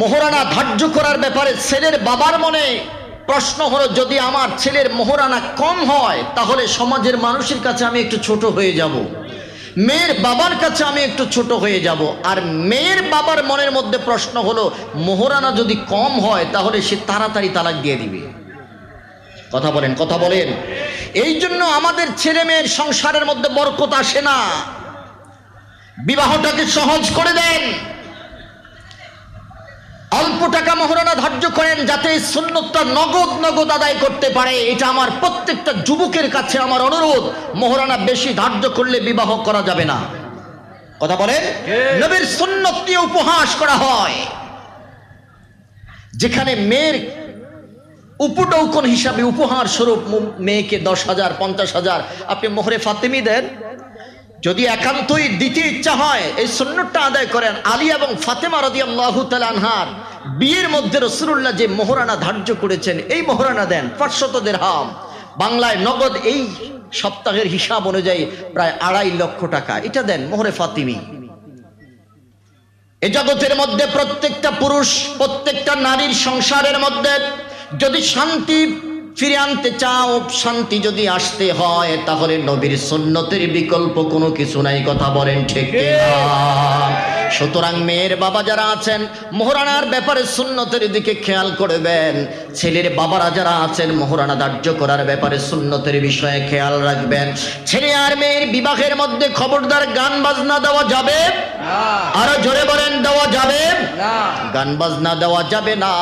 মোহরানা ধার্য করার ব্যাপারে ছেলের বাবার মনে প্রশ্ন হলো, যদি আমার ছেলের মোহরানা কম হয় তাহলে সমাজের মানুষের কাছে আমি একটু ছোট হয়ে যাব, মেয়ের বাবার কাছে আমি একটু ছোট হয়ে যাব। আর মেয়ের বাবার মনের মধ্যে প্রশ্ন হলো, মোহরানা যদি কম হয় তাহলে সে তাড়াতাড়ি তালাক দিয়ে দিবে। কথা বলেন, কথা বলেন। এই জন্য আমাদের ছেলে মেয়ের সংসারের মধ্যে বরকত আসে না। বিবাহটাকে সহজ করে দেন, অল্প টাকা মোহরানা ধার্য করেন, যাতে এই সুন্নতটা নগদ নগদ আদায় করতে পারে। এটা আমার প্রত্যেকটা যুবকের কাছে আমার অনুরোধ। মোহরানা বেশি ধার্য করলে বিবাহ করা যাবে না। কথা বলেন। নবীর সুন্নত নিয়ে উপহাস করা হয়, যেখানে মেয়ের উপটৌকন হিসাবে উপহার স্বরূপ মেয়েকে 10,000 50,000 আপনি মোহরে ফাতেমি দেন। যদি একান্তই দিতে ইচ্ছা হয়, এই সুন্নতটা আদায় করেন। আলী এবং ফাতেমা রাদিয়াল্লাহু তাআলা আনহার বিয়ের মধ্যে রাসূলুল্লাহ যে মোহরানা ধার্য করেছেন, এই মোহরানা দেন 500 দিরহাম, বাংলায় নগদ এই সপ্তাহের হিসাব অনুযায়ী প্রায় 2.5 লক্ষ টাকা। এটা দেন মোহরে ফাতিমি। এই জগতের মধ্যে প্রত্যেকটা পুরুষ, প্রত্যেকটা নারীর সংসারের মধ্যে যদি শান্তি ফিরে আনতে চাও, শান্তি যদি আসতে হয়, তাহলে নবীর সুন্নতের বিকল্প কোনো কিছু নাই। কথা বলেন ঠিক কিনা? সুতরাং মেয়ের বাবা যারা আছেন, মোহরানার ব্যাপারে সুন্নতের দিকে খেয়াল করবেন। ছেলের বাবারা যারা আছেন, মোহরানা ধার্য করার ব্যাপারে সুন্নতের বিষয়ে খেয়াল রাখবেন। ছেলে আর মেয়ের বিবাহের মধ্যে খবরদার গান বাজনা দেওয়া যাবে? আরো জোরে বলেন, দেওয়া গান বাজনা দেওয়া যাবে না।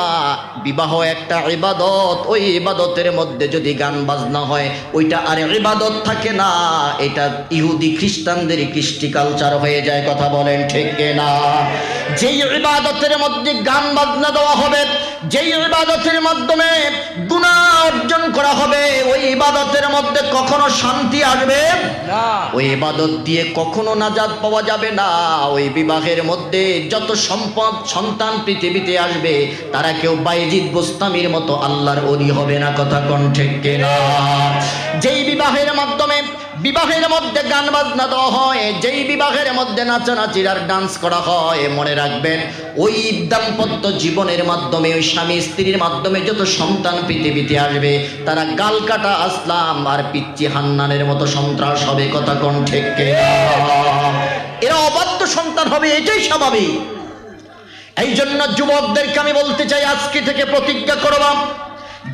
বিবাহ একটা ইবাদত, ওই ইবাদতের মধ্যে যদি গান বাজনা হয় ওইটা আর ইবাদত থাকে না, এটা ইহুদি খ্রিস্টানদের কৃষ্টি কালচার হয়ে যায়। কথা বলেন ঠিক না? যেই ইবাদতের মধ্যে গান বাজনা দেওয়া হবে, যেই ইবাদতের মাধ্যমে গুনাহ অর্জন করা হবে, ওই ইবাদতের মধ্যে কখনো শান্তি আসবে না, ওই ইবাদত দিয়ে কখনো নাজাত পাওয়া যাবে না। ওই বিবাহের মধ্যে যত সম্পদ সন্তান পৃথিবীতে আসবে তারা কেউ বাইজিদ বোস্তামির মতো আল্লাহর ওলি হবে না। কথা কোন ঠিক কিনা? যেই বিবাহের মাধ্যমে বিবাহের মধ্যে গান বাজনা দেওয়া হয়, যেই বিবাহের মধ্যে নাচানাচির আর ডান্স করা হয়, মনে রাখবেন ওই দাম্পত্য জীবনের মাধ্যমে, ওই স্বামী স্ত্রীর মাধ্যমে যত সন্তান পৃথিবীতে আসবে তারা গাল কাটা আসলাম আর পিচ্চি হান্নানের মতো সন্ত্রাস হবে। কথা কোন ঠিক কিনা? এরা অবাধ্য সন্তান হবে, এটাই স্বাভাবিক। এই জন্য যুবকদেরকে আমি বলতে চাই, আজকে থেকে প্রতিজ্ঞা করবা,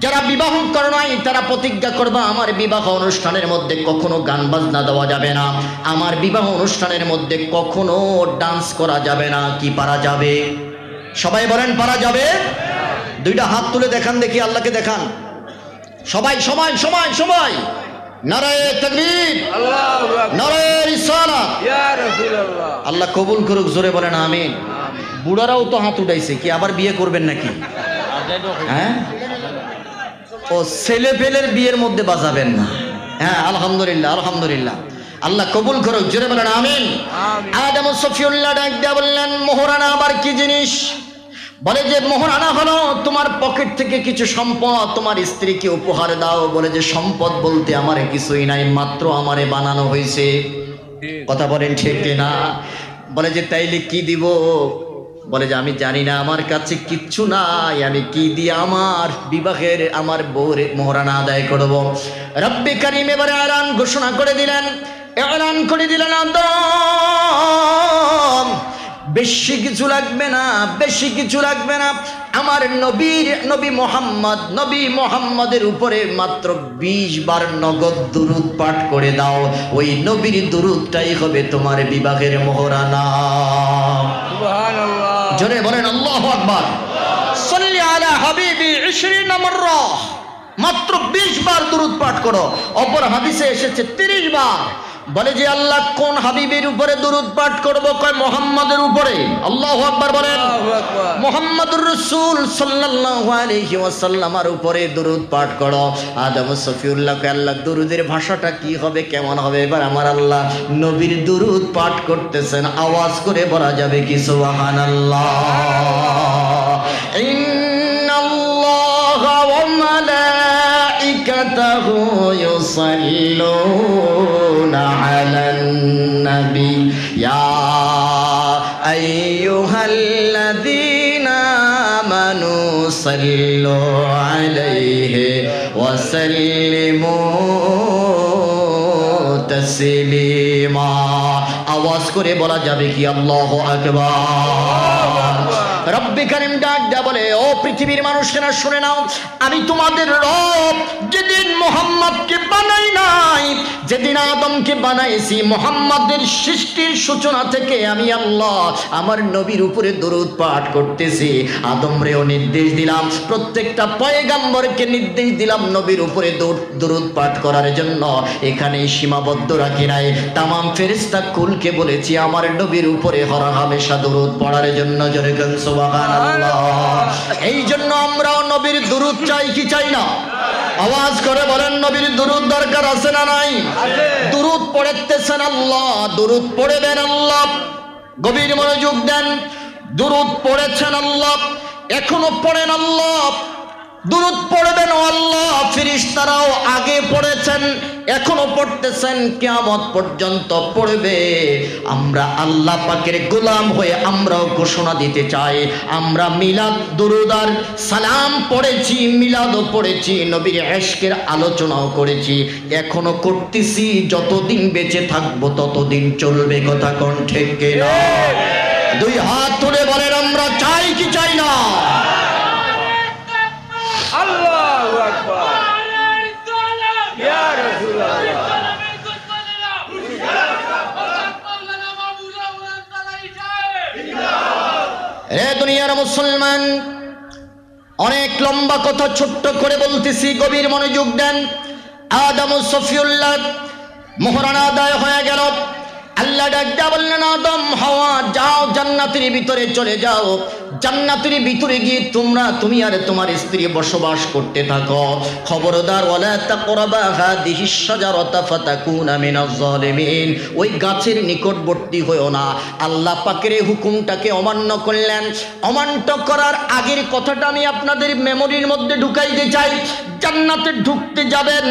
যারা বিবাহ করে নাই তারা প্রতিজ্ঞা করবা, আমার বিবাহ অনুষ্ঠানের মধ্যে কখনো গান বাজনা দেওয়া যাবে না, আমার বিবাহ অনুষ্ঠানের মধ্যে কখনো ডান্স করা যাবে না। কি পারা যাবে? সবাই বলেন পারা যাবে? দুইটা হাত তুলে দেখান দেখি, আল্লাহকে দেখান। সবাই সবাই সবাই সবাই নারায়ে তাকবীর, আল্লাহু আকবার, নারায়ে রিসালাত, ইয়া রাসূলুল্লাহ। আল্লাহ কবুল করুক, জোরে বলেন আমিন। বুড়ারাও তো হাত উঠাইছে, কি আবার বিয়ে করবেন নাকি? হ্যাঁ, ও ছেলে পেলের বিয়ের মধ্যে বাজাবেন না। হ্যাঁ, আলহামদুলিল্লাহ আলহামদুলিল্লাহ, আল্লাহ কবুল করুক, জোরে বলেন আমিন। আদম সফিউল্লাহ ডাক দিয়া বললেন, মোহরানা আবার কি জিনিস? বলে যে মোহরানা হলো তোমার পকেট থেকে কিছু সম্পদ তোমার স্ত্রীকে উপহার দাও। বলে যে সম্পদ বলতে আমার কিছুই নাই, মাত্র আমারে বানানো হয়েছে। কথা বলেন ঠিক না? বলে যে তাইলে কি দিব? বলে যে আমি জানি না, আমার কাছে কিচ্ছু নাই, আমি কি দিয়ে আমার বিবাহের আমার বউর মোহরানা আদায় করব? রব্বে কারীম এবারে এলান ঘোষণা করে দিলেন, এলান করে দিলেন, আদম বেশি কিছু লাগবে না, বেশি কিছু লাগবে না, আমার নবী মোহাম্মদের উপরে মাত্র 20 বার নগদ দুরূদ পাঠ করে দাও। ওই নবীর দুরূদটাই হবে তোমার বিবাহের মোহরানা। সুবহানাল্লাহ, জোরে বলেন আল্লাহু আকবার। সাল্লি আলা হাবিবি 20 মাররা, মাত্র 20 বার দুরূদ পাঠ করো। অপর হাদিসে এসেছে 30 বার। বলে যে আল্লাহ কোন হাবিবের উপরে দুরূদ পাঠ করব? কয় মুহাম্মাদের উপরে। আল্লাহু আকবার বলেন। মুহাম্মাদুর রাসূল সাল্লাল্লাহু আলাইহি ওয়াসাল্লামের উপরে দুরূদ পাঠ করো। আদম সফিউল্লাহকে আল্লাহ দুরূদের ভাষাটা কি হবে, কেমন হবে? এবার আমার আল্লাহ নবীর দুরূদ পাঠ করতেছেন, আওয়াজ করে বলা যাবে কি সুবহানাল্লাহ। ইন্নাল্লাহা ওয়া মালাইকাতাহু ইউসাল্লুনা আলান নবী ইয়া আইয়ুহাল্লাযীনা আমানু সাল্লু আলাইহি ওয়া সাল্লিমু তাসলিমা। আওয়াজ করে বলা যাবে কি আল্লাহু আকবার। রব্বে কারীম ডাক দেয়া বলে, ও পৃথিবীর মানুষেরা শুনে নাও, আমি তোমাদের রব যেদিন মুহাম্মদকে বানাই নাই, যেদিন আদমকে বানাইছি, মুহাম্মদের সৃষ্টির সূচনা থেকে আমি আল্লাহ আমার নবীর উপরে দরুদ পাঠ করতেছি। আদমরেও নির্দেশ দিলাম, প্রত্যেকটা পয়গাম্বরকে নির্দেশ দিলাম নবীর উপরে দরুদ পাঠ করার জন্য। এখানেই সীমাবদ্ধ রাখি নাই, তামাম ফেরেশতা কুলকে বলেছি আমার নবীর উপরে হরহামেশা দরুদ পড়ার জন্য। জোরে গান সুবহানাল্লাহ। এই জন্য আমরাও নবীর দরুদ চাই কি চাই না? আওয়াজ করে বলেন, নবীর দরুদ দরকার আছে না নাই? দরুদ পড়তেছেন আল্লাহ, দরুদ পড়বেন আল্লাহ। গভীর মনোযোগ দেন, দরুদ পড়েছেন আল্লাহ, এখনো পড়েন আল্লাহ, দরুদ পড়বেন আল্লাহ। ফেরেশতারাও আগে পড়েছেন, এখনো পড়তেছেন, কিয়ামত পর্যন্ত পড়বে। আমরা আল্লাহ পাকের গোলাম হয়ে আমরাও ঘোষণা দিতে চাই, আমরা মিলাদ দুরুদ আর সালাম পড়েছি, মিলাদও পড়েছি, নবীর ইশকের আলোচনাও করেছি, এখনো করতেছি। যতদিন বেঁচে থাকবো ততদিন চলবে। কথা কোন ঠিক কিনা? দুই হাত তুলে বলেন, আমরা চাই কি চাই না? আল্লাহু আকবার, ইয়া রাসূলুল্লাহ। রে দুনিয়ার মুসলমান, অনেক লম্বা কথা ছোট্ট করে বলতেছি, গভীর মনোযোগ দেন। আদম ও সফিউল্লাহ মোহরান আদায় হয়ে গেল। আল্লাহ ডাকতে বললেন, আদম হাওয়া যাও জান্নাতের ভিতরে চলে যাও, জান্নাতের ভিতরে গিয়ে তুমি আর তোমার স্ত্রী বসবাস করতে থাকো। খবরদার, ওয়ালা তাকরাবা হাদিহিশ শাজারাতা ফাতাকুনা মিনাজ জালিমিন, ওই গাছের নিকটবর্তী হয়ো না। আল্লাহ পাকের এই হুকুমটাকে অমান্য করলেন। অমান্য করার আগের কথাটা আমি আপনাদের মেমোরির মধ্যে ঢুকাইতে চাই। জান্নাতে ঢুকতে যাবেন,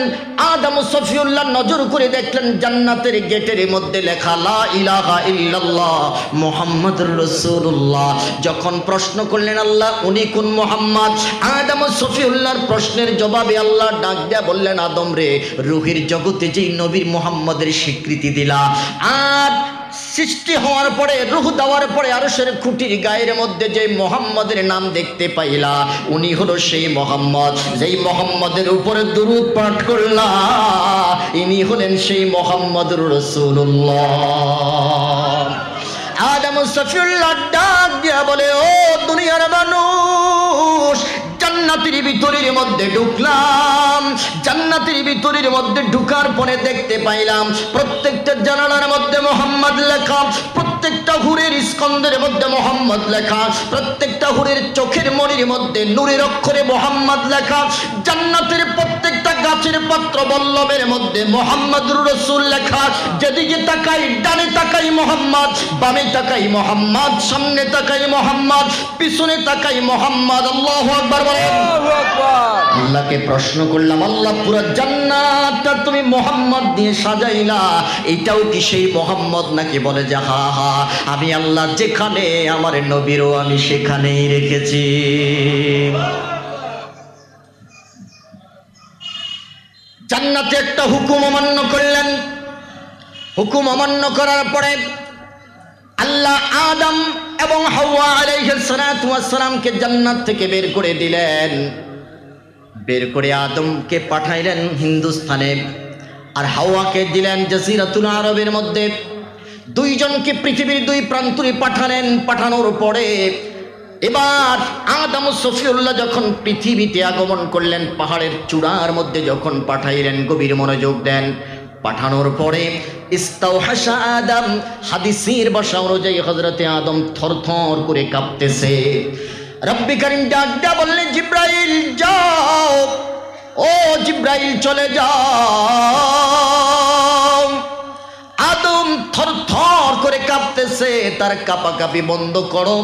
আদম ও সফিউল্লাহ নজর করে দেখলেন জান্নাতের গেটের মধ্যে লেখা লা ইলাহা ইল্লাল্লাহ মুহাম্মাদুর রাসূলুল্লাহ। যখন প্রশ্ন করলেন আল্লাহ উনি কোন মুহাম্মদ, আদম ও সফিউল্লাহর প্রশ্নের জবাবে আল্লাহ ডাক দিয়া বললেন, আদম রে, রূহের জগতে যেই নবীর মুহাম্মদের স্বীকৃতি দিলা, আর সৃষ্টি হওয়ার পরে রূহ দেওয়ার পরে আরশের খুঁটির গায়ের মধ্যে যে মুহাম্মদের নাম দেখতে পাইলা, উনি হলো সেই মুহাম্মদ। যেই মুহাম্মদের উপরে দুরূদ পাঠ করলা, ইনি হলেন সেই মুহাম্মদুর রাসূলুল্লাহ। আদম ও সফিউল্লাহ ডাক দিয়া বলে, ও দুনিয়ার মানুষ, জান্নাতের ভিতরের মধ্যে ঢুকলাম। জান্নাতের ভিতরের মধ্যে ঢুকার পরে দেখতে পাইলাম প্রত্যেকটা জানালার মধ্যে মুহাম্মদ লেখা, প্রত্যেকটা হুরের স্কন্ধের মধ্যে মুহাম্মদ লেখা, প্রত্যেকটা হুরের চোখের মণির মধ্যে নূরের অক্ষরে মুহাম্মদ লেখা। জান্নাতের প্রত্যেকটা গাছের পত্র বল্লভের মধ্যে মুহাম্মদুর রাসূল লেখা। যেদিকে তাকাই, ডানে তাকাই মুহাম্মদ, বামে তাকাই মুহাম্মদ, সামনে তাকাই মুহাম্মদ, পিছনে তাকাই মুহাম্মদ। আল্লাহু আকবার বলেন। আল্লাহকে প্রশ্ন করলাম, আল্লাহ পুরো জান্নাতটা তুমি মুহাম্মদ দিয়ে সাজাইলা, এটাও কি সেই মুহাম্মদ নাকি? বলে যে হা হা, আমি আল্লাহ যেখানে আমার নবীরও আমি সেখানেই রেখেছি। জান্নাতে একটা হুকুম অমান্য করলেন। হুকুম অমান্য করার পরে আল্লাহ আদম এবং হাওয়া আলাইহিস সালাতু ওয়াস সালামকে জান্নাত থেকে বের করে দিলেন। বের করে আদমকে পাঠাইলেন হিন্দুস্তানে, আর হাওয়াকে দিলেন জাজিরাতুল আরবের মধ্যে। দুইজনকে পৃথিবীর দুই প্রান্তরে পাঠালেন। পাঠানোর পরে এবার আদম ও সফিউল্লাহ যখন পৃথিবীতে আগমন করলেন, পাহাড়ের চূড়ার মধ্যে যখন পাঠাইলেন, গভীর মনোযোগ দেন। পাঠানোর পরে ইস্তাওহাশা আদম, হাদিসের ভাষা অনুযায়ী হযরতে আদম থরথর করে কাঁপতেছে। রব্বি করিম ডাক দিয়া বললেন, জিব্রাইল যাও, ও জিব্রাইল চলে যাও। আদম থরথর করে কাঁপতেছে, তার কাঁপাকাঁপি বন্ধ করো।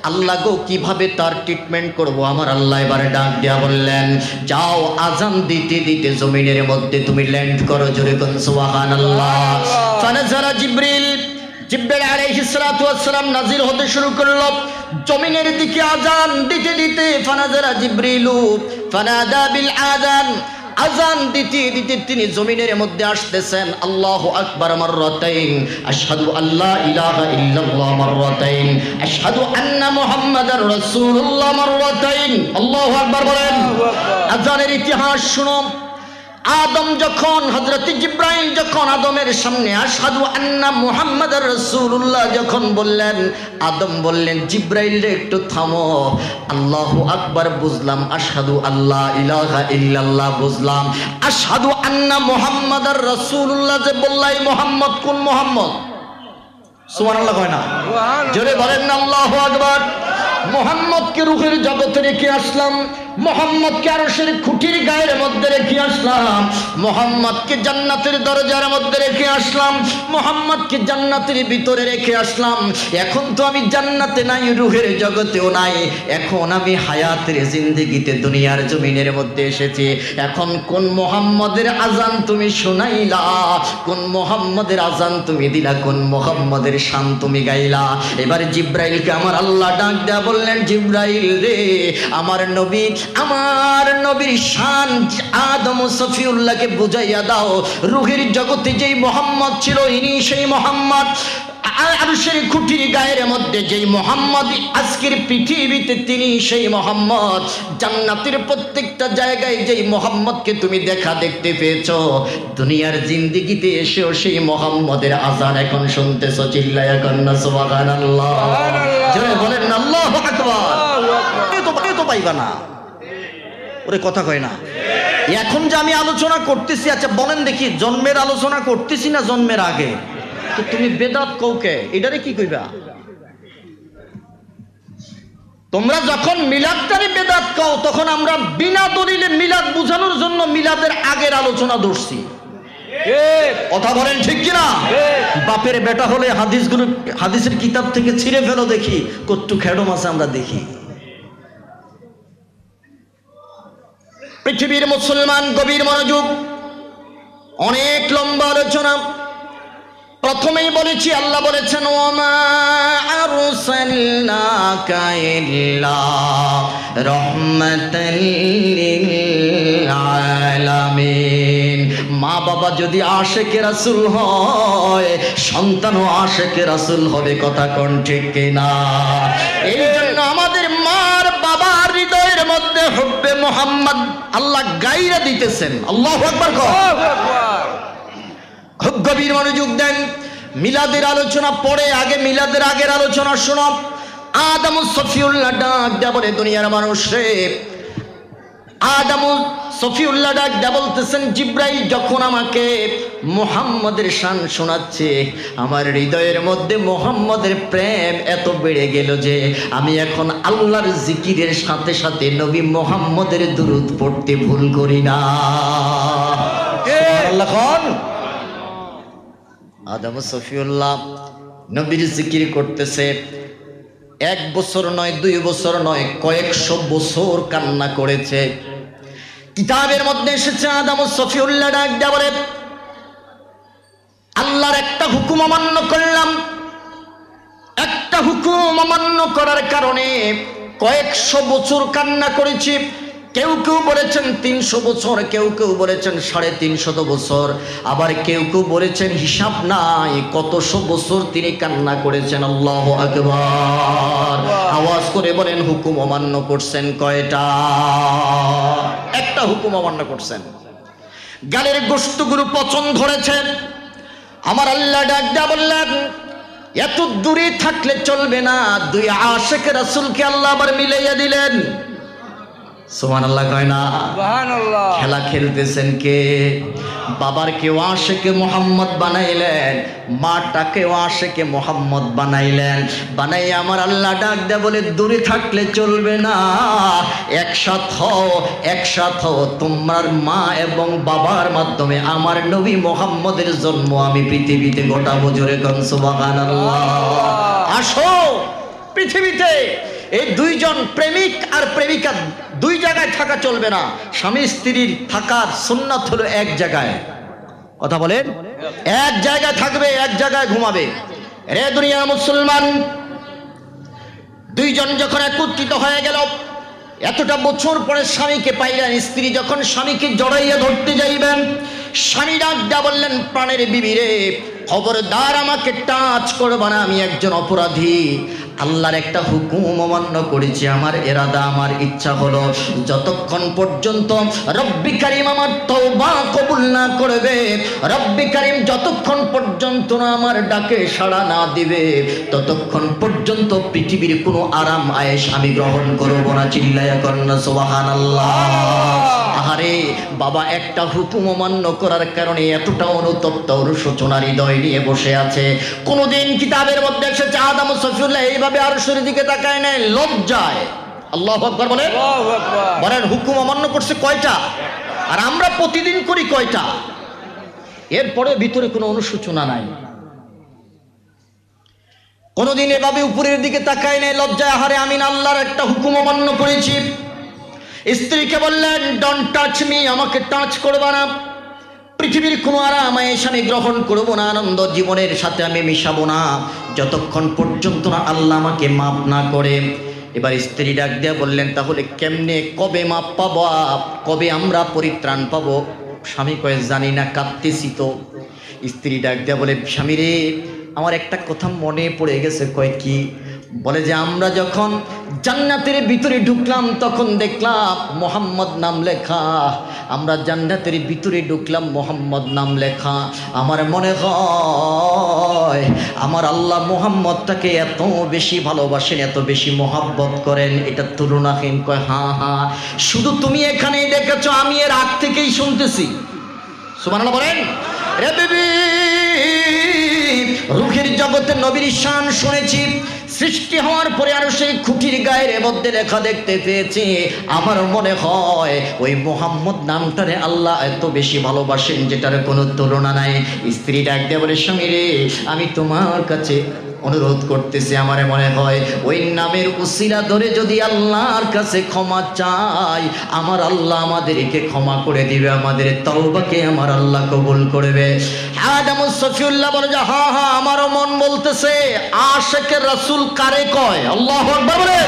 আল্লাহ গো, কিভাবে তার ট্রিটমেন্ট করব? আমার আল্লাহ এবারে ডাক দিয়া বললেন, যাও আযান দিতে দিতে জমিনের মধ্যে তুমি ল্যান্ড করো। জোরে কোন সুবহানাল্লাহ। ফানাজালা জিব্রিল, জিব্রাইল আলাইহিস সালাতু ওয়াস সালাম নাজিল হতে শুরু করলো জমিনের দিকে আযান দিতে দিতে। ফানাজালা জিব্রিলু ফানাদা বিল আযান, আযান দিতে দিতে তিনি জমিনের মধ্যে আসতেছেন। আল্লাহু আকবার মাররাতাইন, আশহাদু আল্লা ইলাহা ইল্লাল্লাহ মাররাতাইন, আশহাদু আন্না মুহাম্মাদার রাসূলুল্লাহ মাররাতাইন। আল্লাহু আকবার বলেন। আযানের ইতিহাস শুনো। আদম যখন, হযরত জিব্রাইল যখন আদমের সামনে আশহাদু আন্না মুহাম্মাদার রাসূলুল্লাহ যখন বললেন, আদম বললেন, জিব্রাইল রে একটু থামো। আল্লাহু আকবার বুঝলাম, আশহাদু আল্লা ইলাহা ইল্লাল্লাহ বুঝলাম, আশহাদু আন্না মুহাম্মাদার রাসূলুল্লাহ যে বললাই, মুহাম্মদ কোন মুহাম্মদ? সুবহানাল্লাহ কয় না? জোরে বলেন না আল্লাহু আকবার। মুহাম্মদকে রূহের জগতে রেখে আসলাম, মুহাম্মদকে আরশের খুঁটির গায়ের মধ্যে রেখে আসলাম, মুহাম্মদকে জান্নাতের দরজার মধ্যে রেখে আসলাম, মুহাম্মদকে জান্নাতের ভিতরে রেখে আসলাম। এখন তো আমি জান্নাতে নাই, রূহের জগতেও নাই, এখন আমি হায়াতের জিন্দেগিতে দুনিয়ার জমিনের মধ্যে এসেছি। এখন কোন মুহাম্মদের আযান তুমি শোনাইলা, কোন মুহাম্মদের আযান তুমি দিলা, কোন মুহাম্মদের শান তুমি গাইলা? এবার জিব্রাইলকে আমার আল্লাহ ডাক দেয়া বললেন, জিব্রাইল রে, আমার নবী, আমার নবীর শান আদম ও সফিউল্লাহকে বুঝাইয়া দাও। রূহের জগতে যেই মুহাম্মদ ছিল, ইনি সেই মুহাম্মদ। আরশের খুঁটির গায়ের মধ্যে যেই মুহাম্মদ আজকের পৃথিবীতে, তিনি সেই মুহাম্মদ। জান্নাতের প্রত্যেকটা জায়গায় যেই মুহাম্মদকে তুমি দেখতে পেয়েছো, দুনিয়ার জিন্দেগিতে এসেও সেই মুহাম্মদের আযান এখন শুনতেছো। চিল্লায়া কন্না সুবহানাল্লাহ। জোরে বলেন আল্লাহু আকবার। পাইবা না। ওরে কথা কয় না। এখন যে আমি আলোচনা করতেছি, আচ্ছা বলেন দেখি, জন্মের আলোচনা করতেছি না জন্মের আগে? তো তুমি বেদাত কওকে, এটারে কি কইবা? তোমরা যখন মিলাদটারে বেদাত কও, তখন আমরা বিনা দলিলে মিলাদ বুঝানোর জন্য মিলাদের আগের আলোচনা ধরছি। কথা বলেন ঠিক কিনা? বাপের বেটা হলে হাদিসগুলো, হাদিসের কিতাব থেকে ছিঁড়ে ফেলো দেখি কতটু খেড়ম আছে আমরা দেখি। পৃথিবীর মুসলমান গভীর মনোযোগ, অনেক লম্বা আলোচনা। প্রথমেই বলেছি, আল্লাহ বলেছেন ওয়ামা আরসালনাকা ইল্লা রাহমাতাল লিল আলামিন। মা বাবা যদি আশেকে রাসূল হয়, সন্তানও আশেকে রাসূল হবে। কথা কোন ঠিক কিনা? এই জন্য আমাদের মার বাবার হৃদয়ের মধ্যে হুব্বে মুহাম্মদ আল্লাহ গাইরা দিতেছেন। আল্লাহু আকবার। খুব গভীর মনোযোগ দেন। মিলাদের আলোচনা পরে, আগে মিলাদের আগের আলোচনা শোনো। আদম সফিউল্লাহ ডাক দেয়া বলে, দুনিয়ার মানুষ রে, আদম সফিউল্লাহ ডাক দেয়া বলতেছেন, জিব্রাইল যখন আমাকে মুহাম্মদের শান শোনাচ্ছে, আমার হৃদয়ের মধ্যে মুহাম্মদের প্রেম এত বেড়ে গেল যে আমি এখন আল্লাহর জিকিরের সাথে সাথে নবী মুহাম্মদের দুরূদ পড়তে ভুল করি না। সুবহানাল্লাহ। আদম সফিউল্লাহ নবীর জিকির করতেছে। 1 বছর নয়, 2 বছর নয়, কয়েকশো বছর কান্না করেছে। কিতাবের মধ্যে এসেছে, আদম সফিউল্লাহ ডাক দেয়া বলে, আল্লাহর একটা হুকুম অমান্য করলাম। একটা হুকুম অমান্য করার কারণে কয়েকশো বছর কান্না করেছি। কেউ কেউ বলেছেন 300 বছর, কেউ কেউ বলেছেন 350 বছর, আবার কেউ কেউ বলেছেন হিসাব নাই কতশো বছর তিনি কান্না করেছেন। আল্লাহু আকবার। আওয়াজ করে বলেন, হুকুম অমান্য করছেন কয়টা? একটা হুকুম অমান্য করছেন। গালের গোশতগুলো পচন ধরেছেন। আমার আল্লাহ ডাক দেয়া বললেন, এত দূরে থাকলে চলবে না। 2 আশিক রাসূলকে আল্লাহ আবার মিলাইয়া দিলেন। সুবহানাল্লাহ কয় না? সুবহানাল্লাহ। খেলা খেলতেছেন কে? বাবার কেউ আশিকে মুহাম্মদ বানাইলেন, মাটাকে আশিকে মুহাম্মদ বানাইলেন। বানাই আমার আল্লাহ ডাক দেয়া বলে, দূরে থাকলে চলবে না, একসাথ হও, একসাথ হও। তোমার মা এবং বাবার মাধ্যমে আমার নবী মুহাম্মদের জন্ম আমি পৃথিবীতে ঘটাবো। জোরে কোন সুবহানাল্লাহ। আসো পৃথিবীতে। এই 2 জন প্রেমিক আর প্রেমিকা 2 জায়গায় থাকা চলবে না। স্বামী স্ত্রীর থাকার সুন্নাত হলো এক জায়গায়। কথা বলেন, এক জায়গায় থাকবে, এক জায়গায় ঘুমাবে। রে দুনিয়ার মুসলমান, 2 জন যখন একত্রিত হয়ে গেল, এতটা বছর পরে স্বামীকে পাইলেন। স্ত্রী যখন স্বামীকে জড়াইয়া ধরতে যাইবেন, স্বামী ডাক দেয়া বললেন, প্রাণের বিবি রে, খবরদার আমাকে টাচ করবা না, আমি একজন অপরাধী। আল্লাহর একটা হুকুম অমান্য করেছি। আমার ইরাদা, আমার ইচ্ছা হলো, যতক্ষণ পর্যন্ত রব্বি কারীম আমার তওবা কবুল না করবে, রব্বি কারীম যতক্ষণ পর্যন্ত না আমার ডাকে সাড়া না দিবে, ততক্ষণ পর্যন্ত পৃথিবীর কোনো আরাম আয়েশ আমি গ্রহণ করব না। চিল্লায়া কন্না সুবহানাল্লাহ। আহারে বাবা, একটা হুকুম অমান্য করার কারণে এতটা অনুতপ্ত অনুশোচনা হৃদয় নিয়ে বসে আছে। কোনদিন কিতাবের মধ্যে এসেছে আদম সফিউল্লাহ এইভাবে আরশের দিকে তাকায় নাই, লজ্জায়। আল্লাহু আকবার বলে। বলেন, হুকুম অমান্য করছে কয়টা? আর আমরা প্রতিদিন করি কয়টা? এরপরে ভিতরে কোনো অনুশোচনা নাই। কোনদিন এভাবে উপরের দিকে তাকায় নাই, লজ্জায়। আহারে আমি আল্লাহর একটা হুকুম অমান্য করেছি। স্ত্রীকে বললেন, ডোন্ট টাচ মি, আমাকে টাচ করবা না। পৃথিবীর কোনো আরাম আয়েশ আমি গ্রহণ করব না, আনন্দ জীবনের সাথে আমি মিশাবো না, যতক্ষণ পর্যন্ত না আল্লাহ আমাকে মাপ না করে। এবার স্ত্রী ডাক দিয়া বললেন, তাহলে কেমনে, কবে মাপ পাবো, কবে আমরা পরিত্রাণ পাবো? স্বামী কয়ে, জানি না, কাঁদতেছি তো। স্ত্রী ডাক দিয়া বলে, স্বামী রে, আমার একটা কথা মনে পড়ে গেছে। কয় কি? বলে যে আমরা যখন জান্নাতের ভিতরে ঢুকলাম, তখন দেখলাম মোহাম্মদ নাম লেখা। আমরা জান্নাতের ভিতরে ঢুকলাম, মোহাম্মদ নাম লেখা। আমার মনে হয় আমার আল্লাহ মোহাম্মদটাকে এত বেশি ভালোবাসেন, এত বেশি মোহাব্বত করেন, এটা তুলনাহীন। কয় হ্যাঁ হ্যাঁ, শুধু তুমি এখানেই দেখেছো, আমি এর আগ থেকেই শুনতেছি। সুবহানাল্লাহ বলেন। রে বিবি, রূহের জগতে নবীর শান শুনেছি, সৃষ্টি হওয়ার পরে আরো সেই খুঁটির গায়ের মধ্যে লেখা দেখতে পেয়েছি। আমার মনে হয় ওই মোহাম্মদ নামটারে আল্লাহ এত বেশি ভালোবাসেন যেটার কোনো তুলনা নাই। স্ত্রী ডাক দিয়ে বলে, স্বামী রে, আমি তোমার কাছে অনুরোধ করতেছি, আমার মনে হয় ওই নামের উসিলা ধরে যদি আল্লাহর কাছে ক্ষমা চাই, আমার আল্লাহ আমাদেরকে ক্ষমা করে দিবে, আমাদের তওবাকে আমার আল্লাহ কবুল করবে। আদম সফিউল্লাহ বলে যে হ্যাঁ হ্যাঁ, আমারও মন বলতেছে। আশিকে রাসূল কারে কয়? আল্লাহু আকবার বলেন।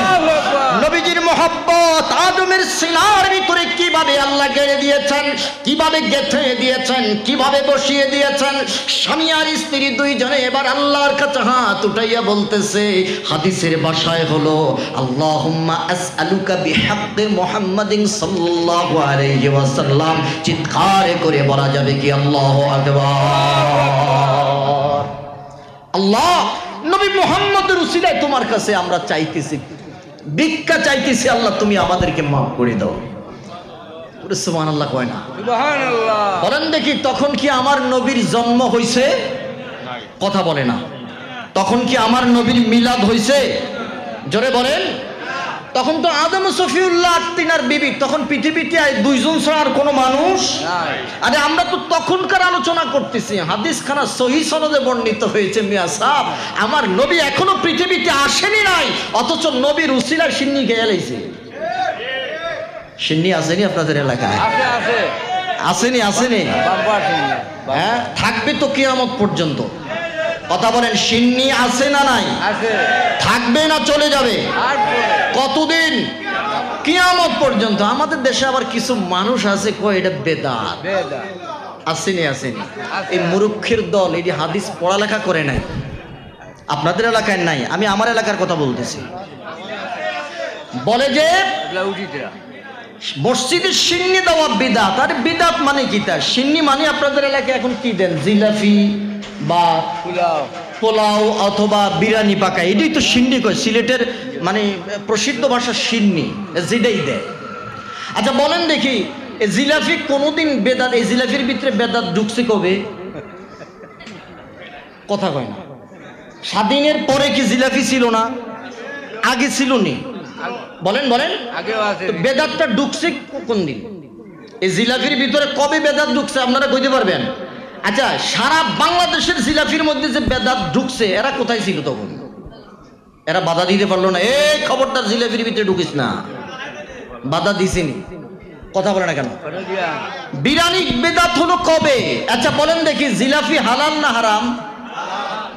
নবীজির মহব্বত আদমের সিনার ভিতরে কিভাবে আল্লাহ গেড়ে দিয়েছেন, কিভাবে গেঁথে দিয়েছেন, কিভাবে বসিয়ে দিয়েছেন। স্বামী আর স্ত্রী দুইজনে এবার আল্লাহর কাছে হাত উঠাইয়া বলতেছে, হাদিসের ভাষায় হলো আল্লাহুম্মা আসআলুকা বিহাক্কি মুহাম্মাদিন সাল্লাল্লাহু আলাইহি ওয়াসাল্লাম। চিৎকার করে বলা যাবে কি আল্লাহু আকবার। আল্লাহ, নবী মুহাম্মদের উসিলায় তোমার কাছে আমরা চাইতেছি, ভিক্ষা চাইতেছি, আল্লাহ তুমি আমাদেরকে মাফ করে দাও। সুবহানাল্লাহ কয় না? সুবহানাল্লাহ বলেন দেখি, তখন কি আমার নবীর জন্ম হইছে? কথা বলে না। তখন কি আমার নবীর মিলাদ হইছে? জোরে বলেন। তখন তো আদম সফিউল্লাহ তিনার বিবি, তখন পৃথিবীতে দুইজন ছাড়া আর কোনো মানুষ। আরে আমরা তো তখনকার আলোচনা করতেছি, হাদিস খানা সহি সনদে বর্ণিত হয়েছে। মিয়া সাহেব, আমার নবী এখনো পৃথিবীতে আসেনি নাই, অথচ নবীর উসিলার সিন্নি গেয়ে লাইছে। সিন্নি আসেনি আপনাদের এলাকায়? আসেনি? আসেনি? হ্যাঁ, থাকবে তো কিয়ামত পর্যন্ত। কথা বলেন, সিন্নি আছে না নাই? থাকবে না চলে যাবে? কতদিন? কিয়ামত পর্যন্ত। আমাদের দেশে আবার কিছু মানুষ আছে কয় এটা বেদাত। আসেনি? আসেনি? এই মুরুক্ষের দল, এই হাদিস পড়ালেখা করে নাই। আপনাদের এলাকায় নাই, আমি আমার এলাকার কথা বলতেছি। বলে যে মসজিদে সিন্নি দেওয়া বিদাত। আরে বিদাত মানে কি? তা সিন্নি মানে আপনাদের এলাকায় এখন কি দেন? জিলাপি বা পোলাও অথবা বিরিয়ানি পাকা, এটাই তো সিন্নি কয়। সিলেটের মানে প্রসিদ্ধ ভাষা সিন্নি, যেটাই দেয়। আচ্ছা বলেন দেখি, এই জিলাপি কোনোদিন বেদাত? এই জিলাপির ভিতরে বেদাত ঢুকছে কবে? কথা কয় না। স্বাধীনের পরে কি জিলাপি ছিল না? আগে ছিল নি? বলেন বলেন। বেদাতটা ঢুকছে কোন দিন? এই জিলাপির ভিতরে কবে বেদাত ঢুকছে আপনারা কইতে পারবেন? আচ্ছা, সারা বাংলাদেশের জিলাপির মধ্যে যে বেদাত ঢুকছে, এরা কোথায় ছিল তখন? এরা বাধা দিতে পারলো না, এই খবরদার জিলাপির ভিতরে ঢুকিস না। বাধা দিছিনি? কথা বলে না কেন? বিরিয়ানি বেদাত হলো কবে? আচ্ছা বলেন দেখি, জিলাপি হালাল না হারাম?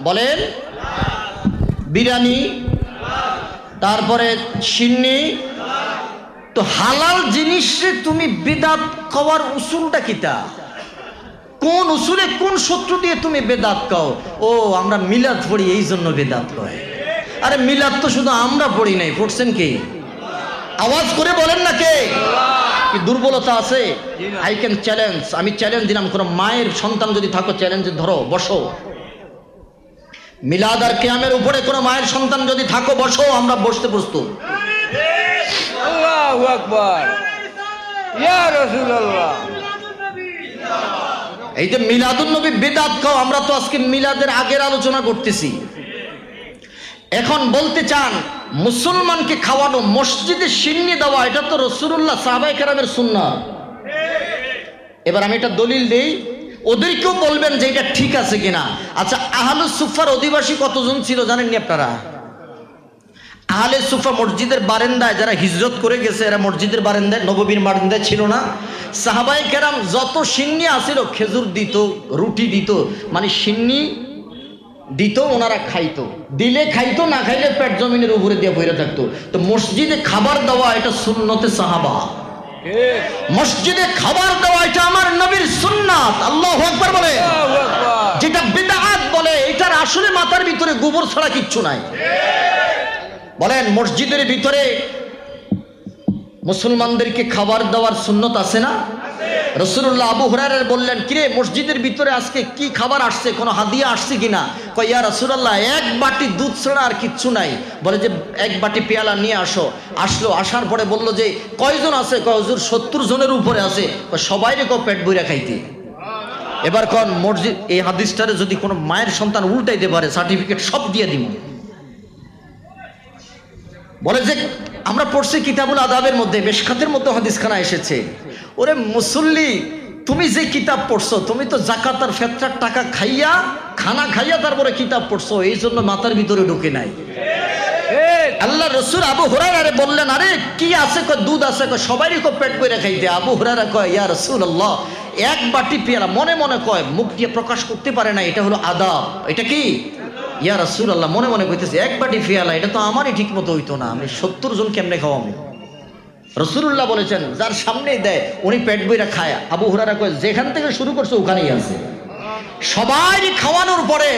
বলেন। বিরিয়ানি, তারপরে সিন্নি। তো হালাল জিনিসে তুমি বেদাত খাওয়ার উসুলটা কিটা? কোন উসুলে, কোন সূত্র দিয়ে তুমি বেদাত খাও? ও আমরা মিলাদ পড়ি এই জন্য বেদাত কয়। আরে মিলাদ তো শুধু আমরা পড়ি নাই, পড়ছেন কি? আওয়াজ করে বলেন না কে? কি দুর্বলতা আছে? আই ক্যান চ্যালেঞ্জ, আমি চ্যালেঞ্জ দিলাম, কোন মায়ের সন্তান যদি থাকো চ্যালেঞ্জে ধরো, বসো। মিলাদ আর কিয়ামের উপরে কোন মায়ের সন্তান যদি থাকো, বসো, আমরা বসতে প্রস্তুত। আল্লাহু আকবার, ইয়া রাসূলুল্লাহ। এই যে মিলাদুন নবী বিদআত খাও, আমরা তো আজকে মিলাদের আগের আলোচনা করতেছি। এখন বলতে চান মুসলমানকে খাওয়ানো, মসজিদে সিন্নি দেওয়া, এটা তো রাসূলুল্লাহ সাহাবায়ে কেরামের সুন্নাহ। এবার আমি এটা দলিল দেই, ওদেরকেও বলবেন যে এটা ঠিক আছে কিনা। আচ্ছা, আহলুস সুফার অধিবাসী কতজন ছিল জানেননি আপনারা? আহলে সুফা মসজিদের বারান্দায় যারা হিজরত করে গেছে, এরা মসজিদের বারান্দায়, নববীর বারান্দায় ছিল না। সাহাবায়ে কেরাম যত সিন্নি আসিল, খেজুর দিত, রুটি দিত, মানে সিন্নি দিত, ওনারা খাইতো। দিলে খাইতো, না খাইলে পেট জমিনের উপরে দিয়ে বইরে থাকতো। তো মসজিদে খাবার দেওয়া এটা সুন্নতে সাহাবা। মসজিদে খাবার দেওয়া এটা আমার নবীর সুন্নাত। আল্লাহু আকবার বলে। যেটা বিদআত বলে, এটার আসলে মাথার ভিতরে গোবর ছাড়া কিচ্ছু নাই। বলেন মসজিদের ভিতরে মুসলমানদেরকে খাবার দেওয়ার সুন্নত আছে না? রাসূলুল্লাহ আবু হুরায়রা বললেন, কিরে মসজিদের ভিতরে আজকে কি খাবার আসছে, কোনো হাদিয়া আসছে কিনা? কয় ইয়া রাসূলুল্লাহ, এক বাটি দুধ ছাড়া আর কিচ্ছু নাই। বলে যে এক বাটি পেয়ালা নিয়ে আসো। আসলো, আসার পরে বলল যে কয়জন আছে? কয় হুজুর 70 জনের উপরে আছে। সবাইরে কয় পেট ভরে খাইতে। এবার কোন মসজিদ এই হাদিসটারে যদি কোনো মায়ের সন্তান উল্টাইতে পারে সার্টিফিকেট সব দিয়ে দিব। বলে যে আমরা পড়ছি কিতাবুল আদাবের মধ্যে, মিশকাতের মধ্যে হাদিসখানা এসেছে, ওরে মুসল্লি তুমি যে কিতাব পড়ছো, তুমি তো যাকাত আর ফিতরার টাকা খাইয়া, খানা খাইয়া তারপরে কিতাব পড়ছো, এই জন্য মাথার ভিতরে ঢুকে নাই। আল্লাহ রসুল আবু হুরায়রা বললেন, আরে কি আছে? কয় দুধ আছে। কয় সবারই কয় পেট ভরে খাইতে। আবু হুরায়রা কয় ইয়া রাসূলুল্লাহ, এক বাটি পেয়ালা, মনে মনে কয়, মুখ দিয়ে প্রকাশ করতে পারে না, এটা হলো আদাব। এটা কি? ইয়া রাসূলুল্লাহ, মনে মনে কইতেছে এক বাটি পেয়ালা, এটা তো আমারই ঠিক মতো হইতো না, আমি 70 জন কেমনে খাওয়াবো? রাসূলুল্লাহ বলেছেন যার সামনেই দেয় উনি পেট ভরে খায়। আবু হুরায়রা কয় যেখান থেকে শুরু করছে ওখানেই আছে। সবাই খাওয়ানোর পরে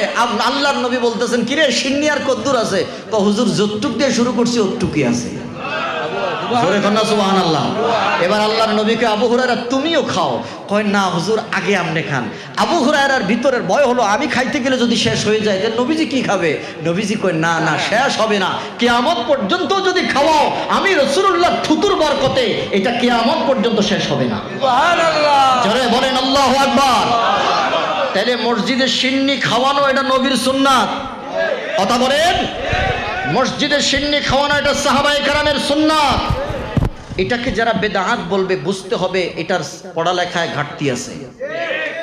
আল্লাহর নবী বলতেছেন, কিরে সিন্নি আর কদ্দুর আছে? কয় হুজুর যতটুক দিয়ে শুরু করছি অতটুকুই আছে। জোরে কন্যা সুবহানাল্লাহ। এবার আল্লাহর নবীকে আবু হুরায়রা তুমিও খাও। কয় না হুজুর, আগে আপনি খান। আবু হুরায়রার ভিতরের ভয় হলো আমি খাইতে গেলে যদি শেষ হয়ে যায় তাহলে নবীজি কি খাবে? নবীজি কয় না না, শেষ হবে না, কিয়ামত পর্যন্ত যদি খাওয়াও আমি রাসূলুল্লাহ থুতুর বরকতে এটা কিয়ামত পর্যন্ত শেষ হবে না। সুবহানাল্লাহ, জোরে বলেন আল্লাহু আকবার। তাহলে মসজিদে সিন্নি খাওয়ানো এটা নবীর সুন্নাত। কথা বলেন, মসজিদে সিন্নি খাওয়ানো এটা সাহাবায়ে কেরামের সুন্নাত। এটাকে যারা বেদাত বলবে বুঝতে হবে এটার পড়ালেখায় ঘাটতি আছে।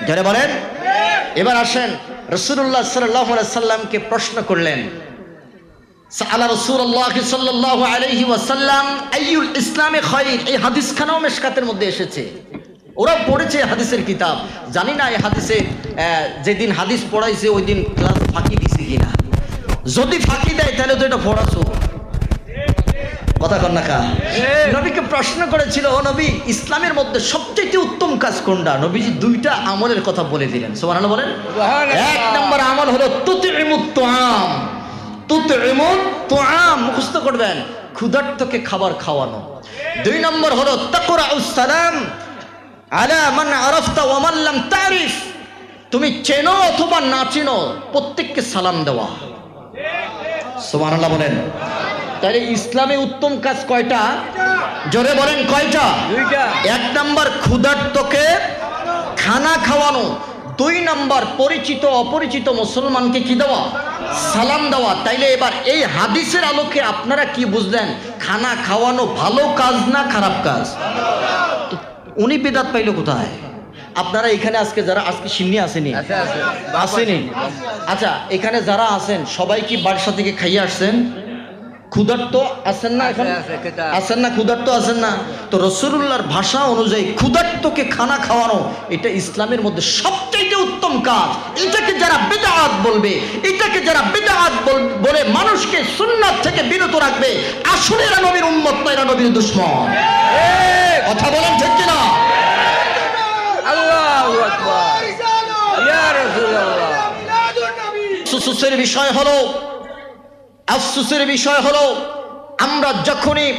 যারা বলেন, এবার আসেন রাসূলুল্লাহ সাল্লাল্লাহু আলাইহি সাল্লামকে প্রশ্ন করলেন, সাআলা রাসূলুল্লাহ সাল্লাল্লাহু আলাইহি ওয়াসাল্লাম আইয়ুল ইসলামে খায়র। এই হাদিসখানাও মিশকাতের মধ্যে এসেছে, ওরা পড়েছে হাদিসের কিতাব। জানি না এই হাদিসে যেদিন হাদিস পড়াইছে ওই দিন ক্লাস ফাঁকি দিছে কিনা। যদি ফাঁকি দেয় তাহলে তো এটা পড়াছো। কথা কন না কা? নবীকে প্রশ্ন করেছিল, ও নবী ইসলামের মধ্যে সবচেয়ে উত্তম কাজ কোনটা? নবীজি দুইটা আমলের কথা বলে দিলেন। সুবহানাল্লাহ বলেন। এক নম্বর আমল হলো তুতইমুত তুআম। তুতইমুত তুআম মুখস্থ করবেন, ক্ষুধার্তকে খাবার খাওয়ানো। দুই নম্বর হলো তাকরাউস সালাম আলা মান আরাফতা ওয়া মান লাম তারিফ। তুমি চেনো অথবা না চেনো প্রত্যেককে সালাম দেওয়া। সুবহানাল্লাহ বলেন। তাহলে ইসলামে উত্তম কাজ কয়টা? জোরে বলেন কয়টা? দুইটা। এক নাম্বার ক্ষুধার্তকে খানা খাওয়ানো। দুই নাম্বার পরিচিত অপরিচিত মুসলমানকে কি দেওয়া? সালাম দেওয়া। তাইলে এবার এই হাদিসের আলোকে আপনারা কি বুঝলেন? খানা খাওয়ানো ভালো কাজ না খারাপ কাজ? উনি বিদাত পাইল কোথায়? আপনারা এখানে আজকে যারা আজকে সিন্নি আসেনি? আসেনি। আচ্ছা, এখানে যারা আছেন সবাই কি বাড়ির থেকে খাইয়ে আসছেন? ক্ষুধার্ত আছেন না? এখন আছেন না? ক্ষুধার্ত আছেন না? তো রাসূলুল্লাহর ভাষা অনুযায়ী ক্ষুধার্তকে খানা খাওয়ানো এটা ইসলামের মধ্যে সবচেয়ে উত্তম কাজ। এটাকে যারা বিদআত বলবে, এটাকে যারা বিদআত বলে মানুষকে সুন্নাত থেকে বিরত রাখবে, আসলে এরা নবীর উম্মত না, এরা নবীর দুশমন। কথা বলেন ঠিক কিনা? আল্লাহু আকবার। ইয়া রাসূলুল্লাহ। সুসুসের বিষয় হলো, আফসোসের বিষয় হলো আমরা যখনই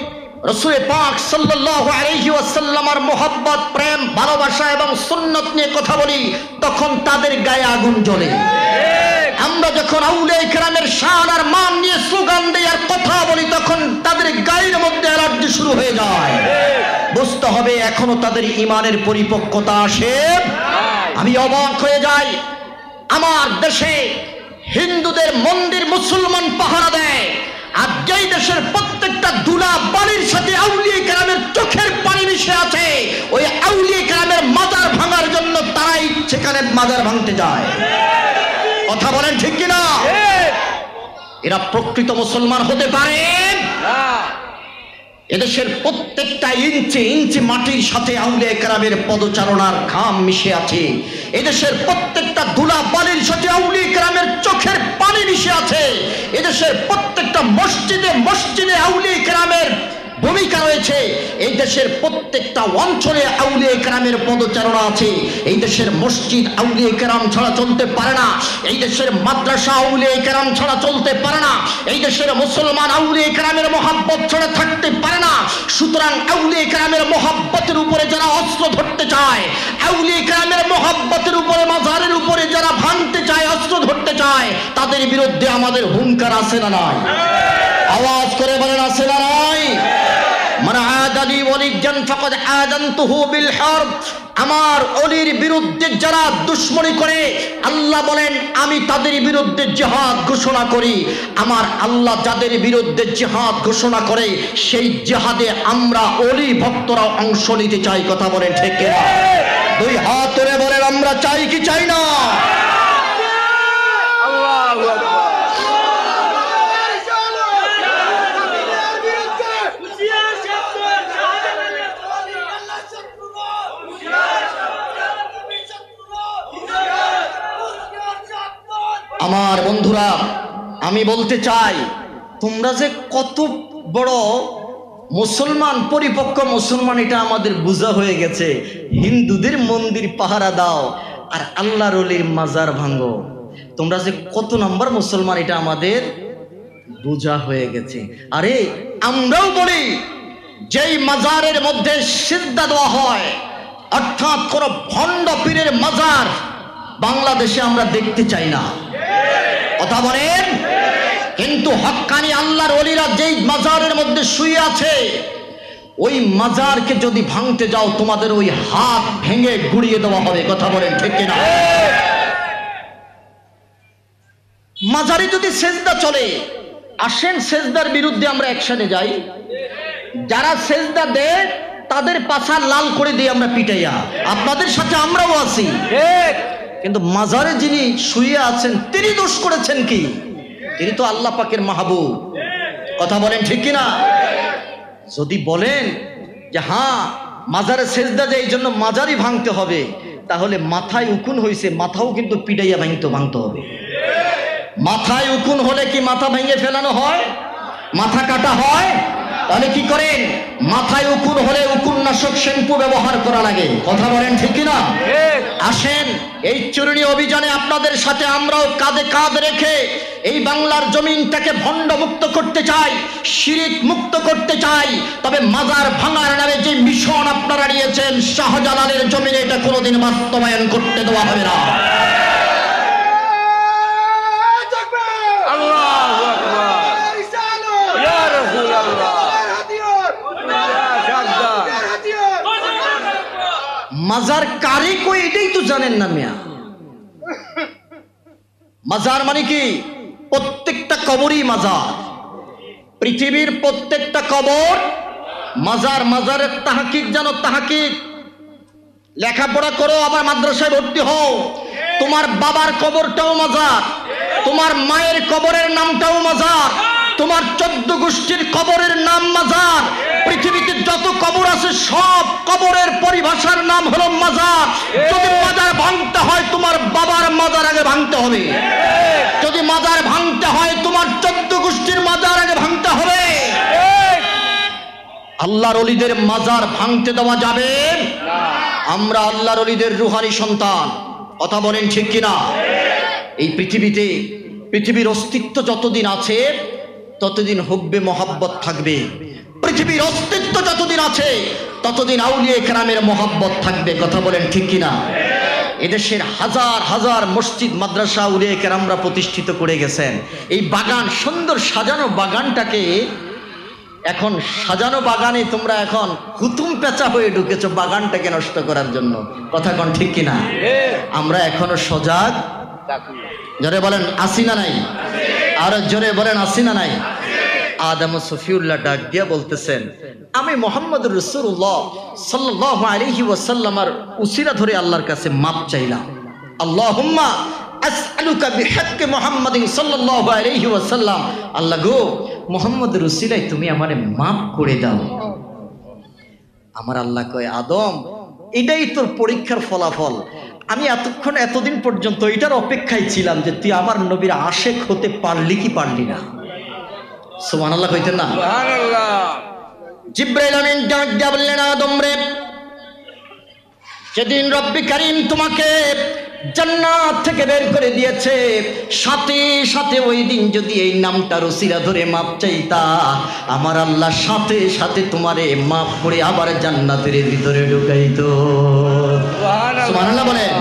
রাসূল পাক সাল্লাল্লাহু আলাইহি ওয়াসাল্লামের মুহাব্বত, প্রেম, ভালোবাসা এবং সুন্নাত নিয়ে কথা বলি তখন তাদের গায়ে আগুন জ্বলে। আমরা যখন আউলিয়া কেরামের শান আর মান নিয়ে স্লোগান দেই আর কথা বলি তখন তাদের গায়ের মধ্যে অ্যালার্জি শুরু হয়ে যায়। বুঝতে হবে এখনো তাদের ঈমানের পরিপক্কতা আসে। আমি অবাক হয়ে যাই, আমার দেশে হিন্দুদের মন্দির মুসলমান পাহারা দেয়, আর যেই দেশের প্রত্যেকটা ধুলা বালির সাথে আউলিয়া কেরামের চোখের পানি মিশে আছে, ওই আউলিয়া কেরামের মাজার ভাঙার জন্য তারাই সেখানে মাজার ভাঙতে যায়। কথা বলেন ঠিক কিনা? এরা প্রকৃত মুসলমান হতে পারে? এদেশের প্রত্যেকটা ইঞ্চি ইঞ্চি মাটির সাথে আউলিয়া কেরামের পদচারণার ঘাম মিশে আছে। এদেশের প্রত্যেকটা ধুলা বালির সাথে আউলিয়া কেরামের চোখের পানি মিশে আছে। এদেশের প্রত্যেকটা মসজিদে মসজিদে আউলিয়া কেরামের ভূমিকা রয়েছে। এই দেশের প্রত্যেকটা অঞ্চলে আউলিয়া কেরামের পদচারণা আছে। এই দেশের মসজিদ আউলিয়া কেরাম ছাড়া চলতে পারে না, এই দেশের মাদ্রাসা আউলিয়া কেরাম ছাড়া চলতে পারে না, এই দেশের মুসলমান আউলিয়া কেরামের মহব্বত ছাড়া থাকতে পারে না। সুতরাং আউলিয়া কেরামের মহব্বতের উপরে যারা অস্ত্র ধরতে চায়, আউলিয়া কেরামের মহব্বতের উপরে, মাজারের উপরে যারা ভাঙতে চায়, অস্ত্র ধরতে চায়, তাদের বিরুদ্ধে আমাদের হুঙ্কার আছে না নাই? আওয়াজ করে বলেন আছে না নাই? মান আদালি ওয়ালিয়ান ফাকাদ আযানতুহু বিল হারব। আমার ওলির বিরুদ্ধে যারা দুশমনি করে, আল্লাহ বলেন আমি তাদের বিরুদ্ধে জিহাদ ঘোষণা করি। আমার আল্লাহ যাদের বিরুদ্ধে জিহাদ ঘোষণা করে, সেই জিহাদে আমরা ওলি ভক্তরা অংশ নিতে চাই। কথা বলেন ঠিক কিনা? দুই হাত তুলে বলেন আমরা চাই কি চাই না? আল্লাহু আকবার। আমার বন্ধুরা, আমি বলতে চাই, তোমরা যে কত বড় মুসলমান, পরিপক্ক মুসলমান, এটা আমাদের বোঝা হয়ে গেছে। হিন্দুদের মন্দির পাহারা দাও আর আল্লাহর ওলির মাজার ভাঙো। তোমরা যে কত নম্বর মুসলমান, এটা আমাদের বোঝা হয়ে গেছে। আরে আমরাও বলি, যেই মাজারের মধ্যে সিজদা দেওয়া হয়, অর্থাৎ কোন ভণ্ড পীরের মাজার বাংলাদেশে আমরা দেখতে চাই না। কথা বলেন। কিন্তু হক্কানি আল্লাহর ওলিরা যেই মাজারের মধ্যে শুয়ে আছে, ওই মাজারকে যদি ভাঙতে যাও, তোমাদের ওই হাত ভেঙে গুড়িয়ে দেওয়া হবে। কথা বলেন ঠিক কিনা? মাজারে যদি সেজদা চলে, আসেন সেজদার বিরুদ্ধে আমরা অ্যাকশনে যাই। যারা সেজদা দেয় তাদের পাছা লাল করে দিয়ে আমরা পিটাইয়া, আপনাদের সাথে আমরাও আছি। কিন্তু মাজারে যিনি শুয়ে আছেন, তিনি দোষ করেছেন কি? তিনি তো আল্লাহ পাকের মাহবুব। কথা বলেন ঠিক কিনা? যদি বলেন যে হ্যাঁ মাজারে সেজদা দেয় এই জন্য মাজারই ভাঙতে হবে, তাহলে মাথায় উকুন হয়েছে, মাথাও কিন্তু পিটাইয়া ভাঙতে হবে। মাথায় উকুন হলে কি মাথা ভেঙে ফেলানো হয়? মাথা কাটা হয়? তাহলে কি করেন? মাথায় উকুন হলে উকুননাশক শ্যাম্পু ব্যবহার করা লাগে। কথা বলেন ঠিক কিনা? আসেন এই চূর্ণী অভিযানে আপনাদের সাথে আমরাও কাঁধে কাঁধ রেখে এই বাংলার জমিনটাকে ভণ্ড মুক্ত করতে চাই, শিরিক মুক্ত করতে চাই। তবে মাজার ভাঙার নামে যে মিশন আপনারা নিয়েছেন, শাহজালালের জমিনে এটা কোনোদিন বাস্তবায়ন করতে দেওয়া হবে না। আল্লাহু আকবার। ইয়া রাসূলুল্লাহ। মাজার কারে কই এটাই তো জানেন না মিয়া। মাজার মানে কি? প্রত্যেকটা কবরই মাজার। পৃথিবীর প্রত্যেকটা কবর মাজার। মাজারের তাহকিক জানো? তাহকিক লেখাপড়া করো, আবার মাদ্রাসায় ভর্তি হও। তোমার বাবার কবরটাও মাজার, তোমার মায়ের কবরের নামটাও মাজার, তোমার 14 গোষ্ঠীর কবরের নাম মাজার। পৃথিবীতে যত কবর আছে সব কবরের পরিভাষার নাম হলো মাজার। যদি মাজার ভাঙতে হয়, তোমার বাবার মাজার আগে ভাঙতে হবে। যদি মাজার ভাঙতে হয়, তোমার 14 গোষ্ঠীর মাজার আগে ভাঙতে হবে। আল্লাহর ওলিদের মাজার ভাঙতে দেওয়া যাবে না। আমরা আল্লাহর ওলিদের রুহানি সন্তান। কথা বলেন ঠিক কিনা? এই পৃথিবীতে, পৃথিবীর অস্তিত্ব যতদিন আছে ততদিন হুব্বে মহাব্বত থাকবে। পৃথিবীর অস্তিত্ব যতদিন আছে ততদিন আউলিয়া কেরামের মহাব্বত থাকবে। কথা বলেন ঠিক কিনা? এদেশের হাজার হাজার মসজিদ মাদ্রাসা আউলিয়া কেরামরা প্রতিষ্ঠিত করে গেছেন। এই বাগান, সুন্দর সাজানো বাগানটাকে, এখন সাজানো বাগানে তোমরা এখন হুতুম পেঁচা হয়ে ঢুকেছো বাগানটাকে নষ্ট করার জন্য। কথা কোন ঠিক কিনা? আমরা এখনো সজাগ। জোরে বলেন আসি না নাই? আর জোরে বলেন আসি না নাই? আদম সফিউল্লাহ ডাক দিয়া বলতেছেন, আমি মুহাম্মদ রাসূলুল্লাহ সাল্লাল্লাহু আলাইহি ওয়াসাল্লামের উসিলা ধরে আল্লাহর কাছে মাপ চাইলাম। আল্লাহুম্মা আসআলুকা বিহাক্কি মুহাম্মাদিন সাল্লাল্লাহু আলাইহি ওয়াসাল্লাম, আল্লাহ গো মুহাম্মদের উসিলায় তুমি আমারে মাপ করে দাও। আমার আল্লাহ কয়, আদম এটাই তোর পরীক্ষার ফলাফল। আমি এতদিন পর্যন্ত এটার অপেক্ষায় ছিলাম যে তুই আমার নবীর আশেক হতে পারলি কি পারলি না। সুবহানাল্লাহ কইতেন না? সুবহানাল্লাহ। জিবরাইল আমিন ডাক দিয়া বললেন, আদম রে, যেদিন রব্বি কারীম তোমাকে জান্নাত থেকে বের করে দিয়েছে, সাথে সাথে ওই দিন যদি এই নামটার উসিলা ধরে মাপ চাইতা, আমার আল্লাহ সাথে সাথে তোমারে মাপ করে আবার জান্নাতের ভিতরে ঢুকাইতো। সুবহানাল্লাহ বলেন।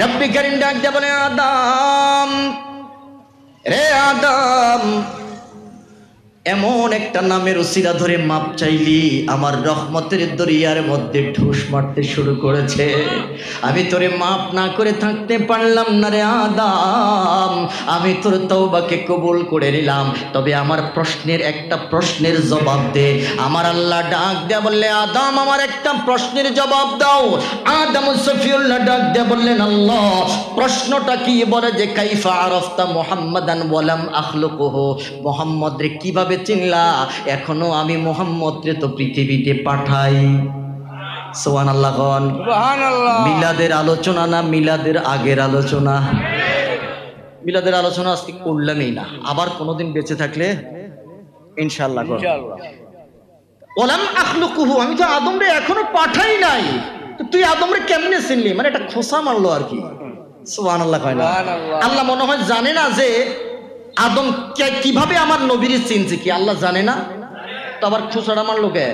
রব্বি কারীম ডাক দিয়া বলে, আদম রে আদম, এমন একটা নামের উসিলা ধরে মাপ চাইলি, আমার রহমতের দরিয়ার মধ্যে ঢুস মারতে শুরু করেছে। আমি তোরে মাপ না করে থাকতে পারলাম না রে আদম। আমি তোর তওবাকে কবুল করে নিলাম, তবে আমার প্রশ্নের একটা প্রশ্নের জবাব দে। আমার আল্লাহ ডাক দেয়া বললে, আদম আমার একটা প্রশ্নের জবাব দাও। আদম সফিউল্লাহ ডাক দেয়া বললেন, আল্লাহ প্রশ্নটা কি? বলে যে কাইফা আরাফতা মুহাম্মাদান ওয়ালাম আখলুকুহু, মুহাম্মদ রে কিভাবে চিনলা? এখনো আমি মুহাম্মদ রে তো পৃথিবীতে পাঠাই। সুবহানাল্লাহ গণ। সুবহানাল্লাহ। মিলাদের আলোচনা না মিলাদের আগের আলোচনা? মিলাদের আলোচনা আজকে করলামই না, আবার কোনোদিন বেঁচে থাকলে ইনশাআল্লাহ গণ। ইনশাআল্লাহ। ওয়ালাম আখলুকুহু, আমি তো আদম রে এখনো পাঠাই নাই, তো তুই আদম রে কেমনে চিনলি? মানে এটা খোসা মারলো আর কি। সুবহানাল্লাহ কয় না? সুবহানাল্লাহ। আল্লাহ মনে হয় জানে না যে আদম কিভাবে আমার নবীর চিনছে, কি আল্লাহ জানে না? তো আবার খোসাটা মারলো কে?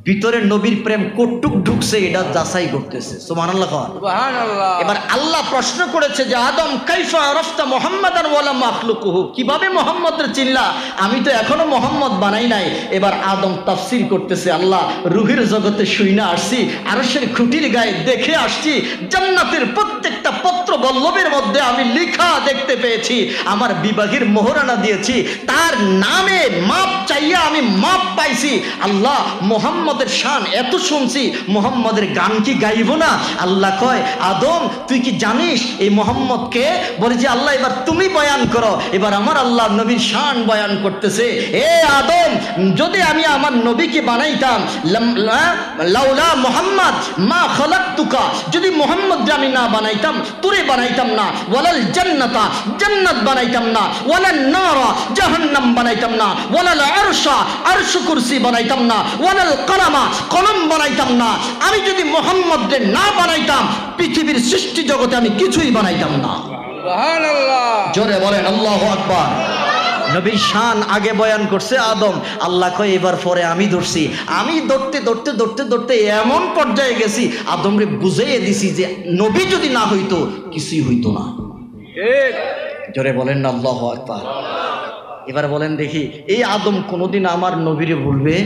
ভিতরে নবীর প্রেম কটুক ঢুকছে এটা যাচাই করতেছে। সুবহানাল্লাহ কয়। সুবহানাল্লাহ। এবার আল্লাহ প্রশ্ন করেছে যে আদম কাইফা আরাফতা মুহাম্মাদান ওয়ালা মাখলুকুহু, কিভাবে মুহাম্মদের চিনলা? আমি তো এখনো মুহাম্মদ বানাই নাই। এবার আদম তাফসীর করতেছে, আল্লাহ রুহের জগতে শুইনা আসছি, আরশের খুঁটির গায়ে দেখে আসছি, জান্নাতের প্রত্যেকটা পত্র বল্লবের মধ্যে আমি লেখা দেখতে পেয়েছি, আমার বিবাহের মোহরানা দিয়েছি, তার নামে মাপ চাইয়া আমি মাপ পাইছি। আল্লাহ মুহাম্মদের শান এত শুনছি, মুহাম্মদের গান কি গাইব না? আল্লাহ কয়, আদম তুই কি জানিস এই মুহাম্মদকে? বলে যে আল্লাহ এবার তুমি বয়ান করো। এবার আমার আল্লাহ নবীর শান বয়ান করতেছে। এ আদম, যদি আমি আমার নবীকে বানাইতাম, লাউলা মুহাম্মদ মা খালাকতুকা, যদি মুহাম্মদ আমি না বানাইতাম তোরে বানাইতাম না, ওয়ালাল জান্নাতা জান্নাত বানাইতাম না, ওয়ালান নারা জাহান্নাম বানাইতাম না, ওয়ালাল আরশা আরশ কুরসি বানাইতাম না, ওয়ালাল কলামা কলম বানাইতাম না। আমি যদি মুহাম্মদকে না বানাইতাম পৃথিবীর সৃষ্টি জগতে আমি কিছুই বানাইতাম না। সুবহানাল্লাহ। জোরে বলেন আল্লাহু আকবার। নবীর শান আগে বয়ান করছে আদম, আল্লাহ কয় এবার পরে আমি ধরছি। আমি ধরতে ধরতে ধরতে ধরতে এমন পর্যায়ে গেছি, আদমরে বুঝাইয়ে দিছি যে নবী যদি না হইতো কিছুই হইতো না। ঠিক। জোরে বলেন না আল্লাহু আকবার। এবার বলেন দেখি, এই আদম কোনোদিন আমার নবীরে ভুলবে?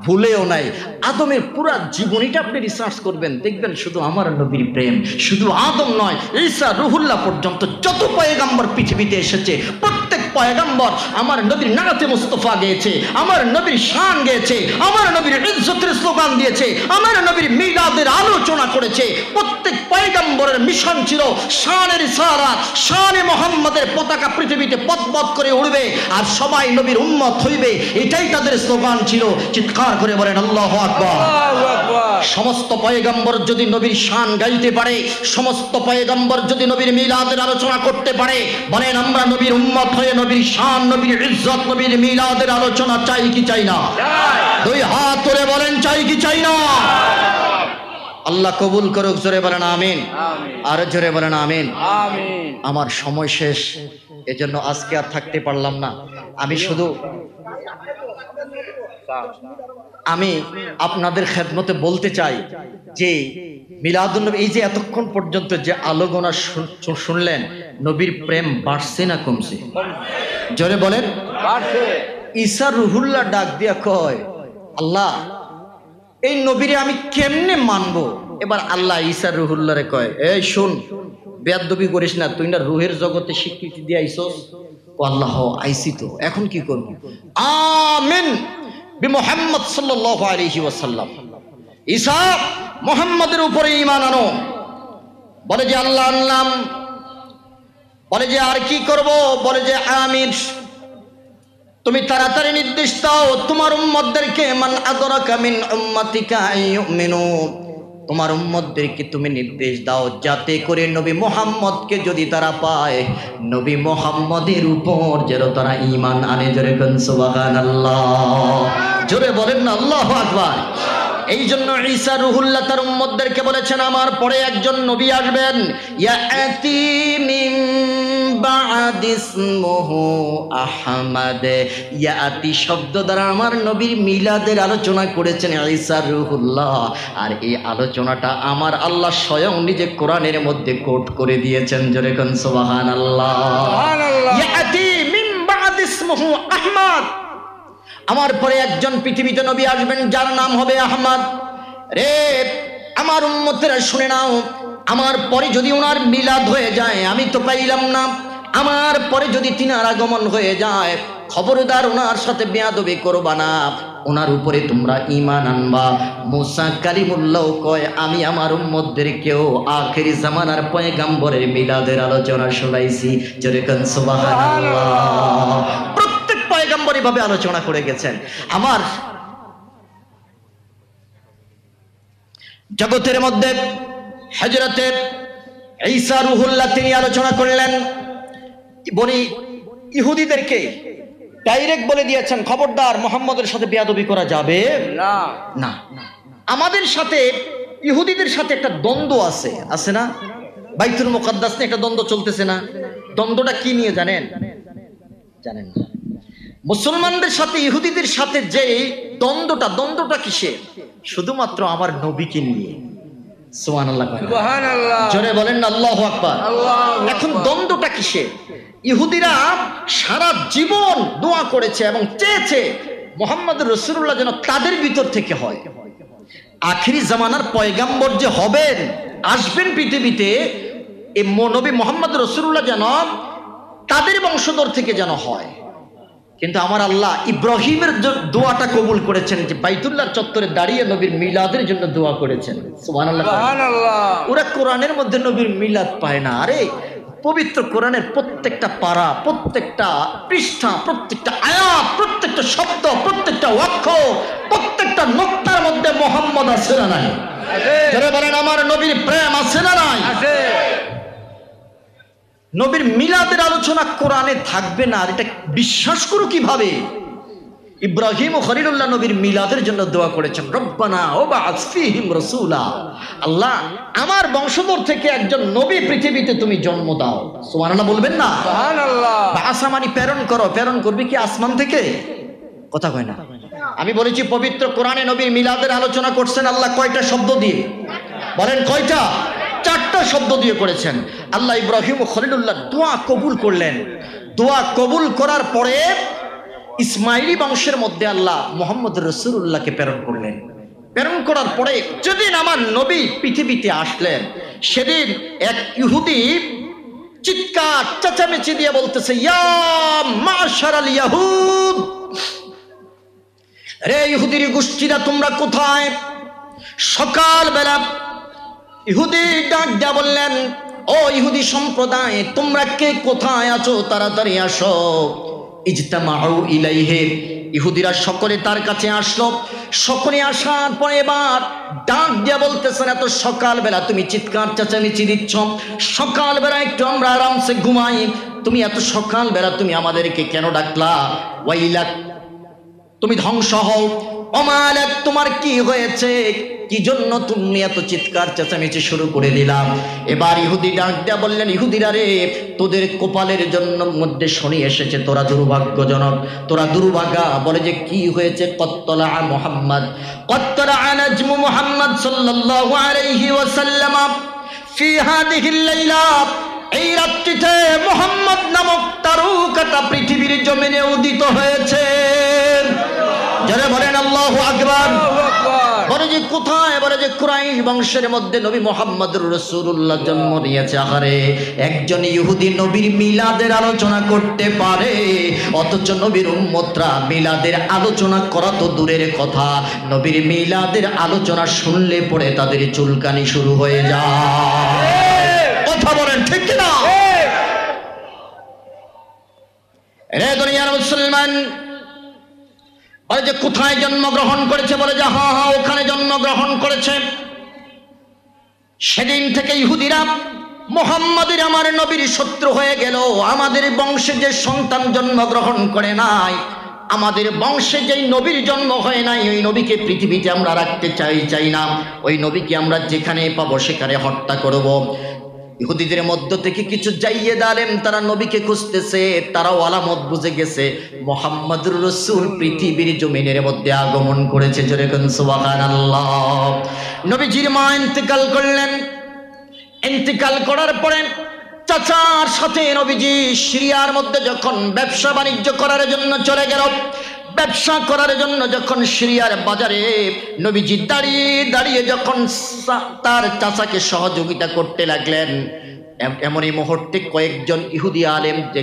ভুলেও নাই। আদমের পুরা জীবনীটা আপনি রিসার্চ করবেন, দেখবেন শুধু আমার নবীর প্রেম। শুধু আদম নয়, ঈসা রুহুল্লাহ পর্যন্ত যত পয়গাম্বর পৃথিবীতে এসেছে, প্রত্যেক পয়গাম্বর আমার নবীর নাগাতে মুস্তফা গেয়েছে, আমার নবীর শান গেয়েছে, আমার নবীর ইজ্জতের স্লোগান দিয়েছে, আমার নবীর মিলাদের আলোচনা করেছে। প্রত্যেক পয়গাম্বরের মিশন ছিল শানের ইশারাত, শানে মুহাম্মদের পতাকা পৃথিবীতে পথ করে উড়বে আর সবাই নবীর উম্মত হইবে, এটাই তাদের স্লোগান ছিল। চিৎকার করে বলেন আল্লাহু আকবার। আল্লাহু আকবার। সমস্ত পয়গম্বর যদি নবীর শান গাইতে পারে, সমস্ত পয়গম্বর যদি নবীর মিলাদের আলোচনা করতে পারে, বলেন আমরা নবীর উম্মত হয়ে নবীর শান, নবীর ইজ্জত, নবীর মিলাদের আলোচনা চাই কি চাই না? দুই হাত তুলে বলেন চাই কি চাই না? আল্লাহ কবুল করুক। জোরে বলেন আমিন। আর জোরে বলেন আমিন। আমিন। আমার সময় শেষ, এজন্য আজকে আর থাকতে পারলাম না। আমি আপনাদের খেদমতে বলতে চাই যে মিলাদুন্নবী, এই যে এতক্ষণ পর্যন্ত যে আলোচনা শুনলেন, নবীর প্রেম বাড়ছে না কমছে? জোরে বলেন। বাড়ছে। ঈসা রুহুল্লাহ ডাক দিয়া কয়, আল্লাহ এই নবীরে আমি কেমনে মানবো? এবার আল্লাহ ঈসা রুহুল্লাহরে কয়, এই শুন, বেয়াদবি করিস না, তুই না রুহের জগতে স্বীকৃতি দিয়ে আইছস? ও আল্লাহ আইছি তো, এখন কি করব? আমিন বিমুহাম্মদ সাল্লাল্লাহু আলাইহি ওয়াসাল্লাম। ঈসা মুহাম্মাদের উপরে ঈমান আনো। বলে যে আল্লাহ আনলাম। বলে যে আর কি করব? বলে যে আমিন। তুমি তাড়াতাড়ি নির্দেশ দাও তোমার উম্মতদেরকে, মান আদরাকা মিন উম্মাতিকা আইয়ুমিনু, তোমার উম্মতদেরকে তুমি নির্দেশ দাও যাতে করে নবী মুহাম্মদকে যদি তারা পায়, নবী মুহাম্মদের উপর যেন তারা ঈমান আনে। জোরে কোন সুবহানাল্লাহ। জোরে বলেন না আল্লাহু আকবার। এই জন্য ঈসা রুহুল্লাহ তার উম্মতদেরকে বলেছেন আমার পরে একজন নবী আসবেন, ইয়াতি মিন বা'দি ইসমুহু আহমদ। ইয়াতি শব্দ দ্বারা আমার নবীর মিলাদের আলোচনা করেছেন ঈসা রুহুল্লাহ, আর এই আলোচনাটা আমার আল্লাহ স্বয়ং নিজে কোরআনের মধ্যে কোট করে দিয়েছেন। জোরে কোন সুবহানাল্লাহ। সুবহানাল্লাহ। ইয়াতি মিন বা'দি ইসমুহু আহমদ, আমার পরে একজন পৃথিবীতে নবী আসবেন যার নাম হবে আহমদ। রে আমার উম্মতেরা শুনে নাও, আমার পরে যদি ওনার মিলাদ হয়ে যায় আমি তো পাইলাম না, আমার পরে যদি তিনার আগমন হয়ে যায় খবরদার ওনার সাথে বেয়াদবি করবা না, ওনার উপরে তোমরা ঈমান আনবা। মুসা কালিমুল্লাহ কয় আমি আমার উম্মতদেরকেও আখেরি জামানার পয়গম্বরের মিলাদের আলোচনা শোনাইছি। জোরে কোন সুবহানাল্লাহ। প্রত্যেক পয়গম্বর এভাবে আলোচনা করে গেছেন। আমার জগতের মধ্যে হযরতে ঈসা রুহুল্লাহ তিনি আলোচনা করলেন, বনি ইহুদিদেরকে ডাইরেক্ট বলে দিয়েছেন খবরদার মুহাম্মদের সাথে বেয়াদবি করা যাবে না। না। আমাদের সাথে ইহুদিদের সাথে একটা দ্বন্দ্ব আছে না? বাইতুল মুকাদ্দাস নিয়ে একটা দ্বন্দ্ব চলতেছে না? দ্বন্দ্বটা কি নিয়ে জানেন? জানেন না? মুসলমানদের সাথে ইহুদিদের সাথে যে দ্বন্দ্বটা কিসে? শুধুমাত্র আমার নবীকে নিয়ে। সুবহানাল্লাহ। সুবহানাল্লাহ। জোরে বলেন না আল্লাহু আকবার। এখন দ্বন্দ্বটা কিসে? ইহুদিরা সারা জীবন দোয়া করেছে এবং চেয়েছে মুহাম্মদ রাসূলুল্লাহ যেন তাদের ভিতর থেকে হয়। আখিরি জামানার পয়গাম্বর যে হবেন, আসবেন পৃথিবীতে, এই নবী মুহাম্মদ রাসূলুল্লাহ যেন তাদের বংশধর থেকে যেন হয়। কিন্তু আমার আল্লাহ ইব্রাহিমের দোয়াটা কবুল করেছেন, যে বাইতুল্লাহর চত্বরে দাঁড়িয়ে নবীর মিলাদের জন্য দোয়া করেছেন। সুবহানাল্লাহ। সুবহানাল্লাহ। ওরা কোরআনের মধ্যে নবীর মিলাদ পায় না। আরে পবিত্র কোরআনের প্রত্যেকটা পারা, প্রত্যেকটা পৃষ্ঠা, প্রত্যেকটা আয়াত, প্রত্যেকটা শব্দ, প্রত্যেকটা অক্ষর, প্রত্যেকটা নোক্তার মধ্যে মুহাম্মদ আছে না নাই? আছে। যারা বলেন আমার নবীর প্রেম আছে না নাই? আছে। নবীর মিলাদের আলোচনা কোরআনে থাকবে না, আর এটা বিশ্বাস করো কিভাবে? ইব্রাহিম ও খলিলুল্লাহ নবীর মিলাদের জন্য দোয়া করেছেন, রব্বানা ওয়াবআস ফীহিম রাসূলা। আল্লাহ আমার বংশধর থেকে একজন নবী পৃথিবীতে তুমি জন্ম দাও। সুবহানাল্লাহ বলবেন না? সুবহানাল্লাহ। বাসা মানে প্রেরণ করো। প্রেরণ করবে কি আসমান থেকে? কথা কয় না। আমি বলেছি পবিত্র কোরআনে নবীর মিলাদের আলোচনা করছেন আল্লাহ কয়টা শব্দ দিয়ে? বলেন কয়টা? 4টা শব্দ দিয়ে করেছেন। আল্লাহ ইব্রাহিম ও খলিলুল্লাহ দোয়া কবুল করলেন। দোয়া কবুল করার পরে ইসমাইলি বংশের মধ্যে আল্লাহ মুহাম্মদ রাসূলুল্লাহকে প্রেরণ করলেন। প্রেরণ করার পরে যেদিন আমার নবী পৃথিবীতে আসলেন, সেদিন এক ইহুদি চিৎকার চেঁচামেচি দিয়ে বলতেছে, ইয়া মাশারাল ইয়াহুদ, রে ইহুদির গোষ্ঠীরা তোমরা কোথায়? সকালবেলা ইহুদি ডাক দিয়া বললেন, ও ইহুদি সম্প্রদায় তোমরা কে কোথায় আছো? তাড়াতাড়ি আসো। ইজতামাউ ইলাইহি, ইহুদিরা সকলে তার কাছে আসলো। সকলে আসার পরে এবার ডাক দিয়া বলতেছেন, এত সকালবেলা তুমি চিৎকার চেঁচামেচি দিচ্ছ, সকালবেলা একটু আমরা আরামসে ঘুমাই, তুমি এত সকালবেলা তুমি আমাদেরকে কেন ডাকলা? ওয়াইলাক, তুমি ধ্বংস হও। অমালাক, তোমার কি হয়েছে? কি জন্য তুমি এত চিৎকার চেঁচামেচি শুরু করে দিলাম? এবার ইহুদি ডাক দিয়া বললেন, ইহুদিরা রে, তোদের কপালের জন্য মধ্যে শনি এসেছে, তোরা দুর্ভাগ্যজনক, তোরা দুর্ভাগা। বলে যে কি হয়েছে? কত্তলা মুহাম্মদ, কত্তলা নাজমু মুহাম্মদ সাল্লাল্লাহু আলাইহি ওয়াসাল্লাম ফি হাদিহিল লাইলা, এই রাত্রিতে মুহাম্মদ নামক তারকাটা পৃথিবীর জমিনে উদিত হয়েছে। যারা বলেন আল্লাহু আকবার। বলে যে কোথায়? বলে যে কুরাইশ বংশের মধ্যে নবী মুহাম্মদুর রাসূলুল্লাহ জন্ম নিয়েছে। আহারে, একজন ইহুদি নবীর মিলাদের আলোচনা করতে পারে, অথচ নবীর উম্মতরা মিলাদের আলোচনা করা তো দূরের কথা, নবীর মিলাদের আলোচনা শুনলে পরে তাদের চুলকানি শুরু হয়ে যায়। কথা বলেন ঠিক কিনা? রে দুনিয়ার মুসলমান, বলে যে কোথায় জন্মগ্রহণ করেছে? বলে যে হ্যাঁ হ্যাঁ ওখানে জন্মগ্রহণ করেছে। সেদিন থেকে ইহুদিরা মুহাম্মদের আমার নবীর শত্রু হয়ে গেল। আমাদের বংশে যে সন্তান জন্মগ্রহণ করে নাই, আমাদের বংশে যেই নবীর জন্ম হয় নাই ওই নবীকে পৃথিবীতে আমরা রাখতে চাই না। ওই নবীকে আমরা যেখানে পাবো সেখানে হত্যা করব। ইহুদিদের মধ্য থেকে কিছু জাইয়েদ আলেম তারা নবীকে খুঁজতেছে, তারাও আলামত বুঝে গেছে মুহাম্মদুর রাসূল পৃথিবীর জমিনের মধ্যে আগমন করেছে। জোরে কোন সুবহানাল্লাহ। নবীজির মা ইন্তেকাল করলেন। ইন্তেকাল করার পরে চাচার সাথে নবীজি সিরিয়ার মধ্যে যখন ব্যবসা বাণিজ্য করার জন্য চলে গেল, ব্যবসা করার জন্য যখন সিরিয়ার বাজারে নবীজি দাঁড়িয়ে দাঁড়িয়ে যখন তার চাচাকে সহযোগিতা করতে লাগলেন, এমনই মুহূর্তে কয়েকজন ইহুদি আলেম যে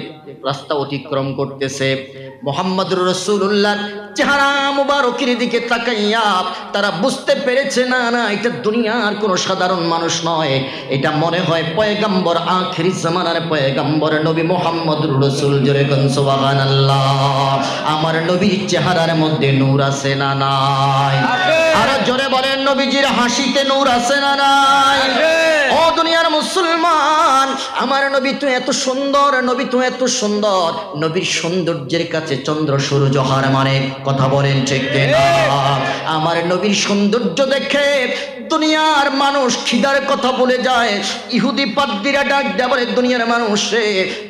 রাস্তা অতিক্রম করতেছে, মুহাম্মদুর রাসূলুল্লাহ চেহারা মুবারকের দিকে তাকাইয়া তারা বুঝতে পেরেছে না না এটা দুনিয়ার কোনো সাধারণ মানুষ নয়, এটা মনে হয় পয়গম্বর, আখিরি জামানার পয়গম্বর নবী মুহাম্মদুর রাসূল। জোরে কোন সুবহানাল্লাহ। আমার নবীর চেহারার মধ্যে নূর আছে না নাই? আর জোরে বলেন নবীজির হাসিতে নূর আছে না নাই? ও দুনিয়ার মুসলমান, আমার নবী তো এত সুন্দর, নবী তো এত সুন্দর, নবীর সৌন্দর্যের কাছে চন্দ্র সূর্য হার মানে। কথা বলেন ঠিক না? আমার নবীর সৌন্দর্য দেখে দুনিয়ার মানুষ খিদার কথা বলে যায়। ইহুদি পাদ্রীরা ডাক দেয় বলে দুনিয়ার মানুষে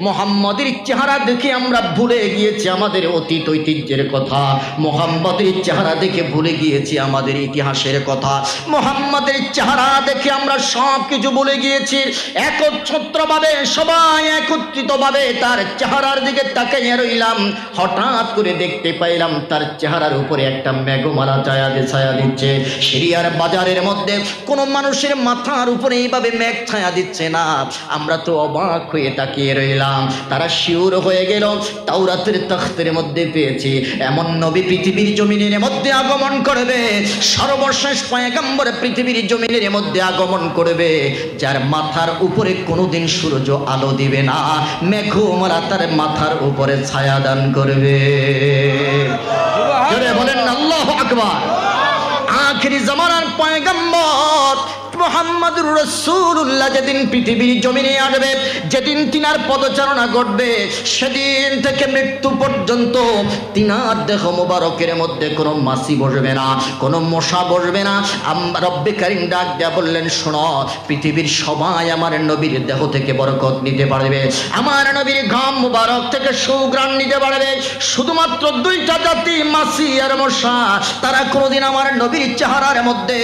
মুহাম্মদের চেহারা দেখে আমরা ভুলে গিয়েছি আমাদের অতীত ঐতিহ্যের কথা, মুহাম্মদের চেহারা দেখে ভুলে গিয়েছি আমাদের ইতিহাসের কথা, মুহাম্মদের চেহারা দেখে আমরা সব কিছু ভুলে গিয়েছি। একচ্ছত্রভাবে সবাই একত্রিতভাবে তার চেহারার দিকে তাকিয়ে রইলাম। হঠাৎ করে দেখতে পাইলাম তার চেহারার উপরে একটা মেঘমালা ছায়া দিচ্ছে। সিরিয়ার বাজারের মধ্যে কোন মানুষের মাথার উপরে এইভাবে মেঘ ছায়া দিচ্ছে না। আমরা তো অবাক হয়ে তাকিয়ে রইলাম। তারা শিউর হয়ে গেল, তাওরাতের তখতের মধ্যে পেয়েছি এমন নবী পৃথিবীর জমিনের মধ্যে আগমন করবে, সর্বশেষ পয়গম্বর পৃথিবীর জমিনের মধ্যে আগমন করবে, যার মাথার উপরে কোনোদিন সূর্য আলো দিবে না, মেঘমালা তার মাথার উপরে ছায়া দান করবে। জোরে বলেন আল্লাহু আকবার। আখিরি জামানার পয়গম্বর মুহাম্মদুর রাসূলুল্লাহ যেদিন পৃথিবীর জমিনে আসবে, যেদিন তিনার পদচারণা ঘটবে, সেদিন থেকে মৃত্যু পর্যন্ত তিনার দেহ মুবারকের মধ্যে কোনো মাছি বসবে না, কোনো মশা বসবে না। রব্বে কারীম ডাক দেয়া বললেন, শোনো, পৃথিবীর সবাই আমার নবীর দেহ থেকে বরকত নিতে পারবে, আমার নবীর ঘাম মুবারক থেকে সুঘ্রাণ নিতে পারবে। শুধুমাত্র দুইটা জাতি, মাছি আর মশা, তারা কোনোদিন আমার নবীর চেহারার মধ্যে,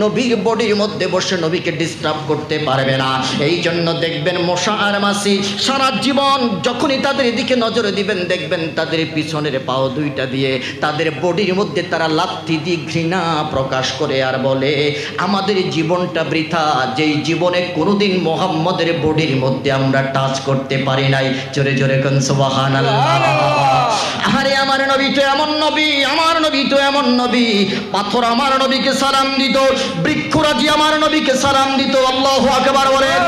নবীর বডির মধ্যে বসে নবীকে ডিস্টার্ব করতে পারবে না। এই জন্য দেখবেন মশা আর মাছি সারা জীবন যখনই তাদের দিকে নজর দিবেন, দেখবেন তাদের পিছনের পাও দুইটা দিয়ে তাদের বডির মধ্যে তারা লাথি দিয়ে ঘৃণা প্রকাশ করে আর বলে, আমাদের জীবনটা বৃথা, যেই জীবনে কোনোদিন মুহাম্মদের বডির মধ্যে আমরা টাচ করতে পারি নাই। জোরে জোরে কোন সুবহানাল্লাহ। আরে আমার নবী তো এমন নবী, আমার নবী তো এমন নবী, পাথর আমার নবীকে সালাম দিত, বৃক্ষরাজি আমার নবীকে সালাম দিত। আল্লাহু আকবার বলেন।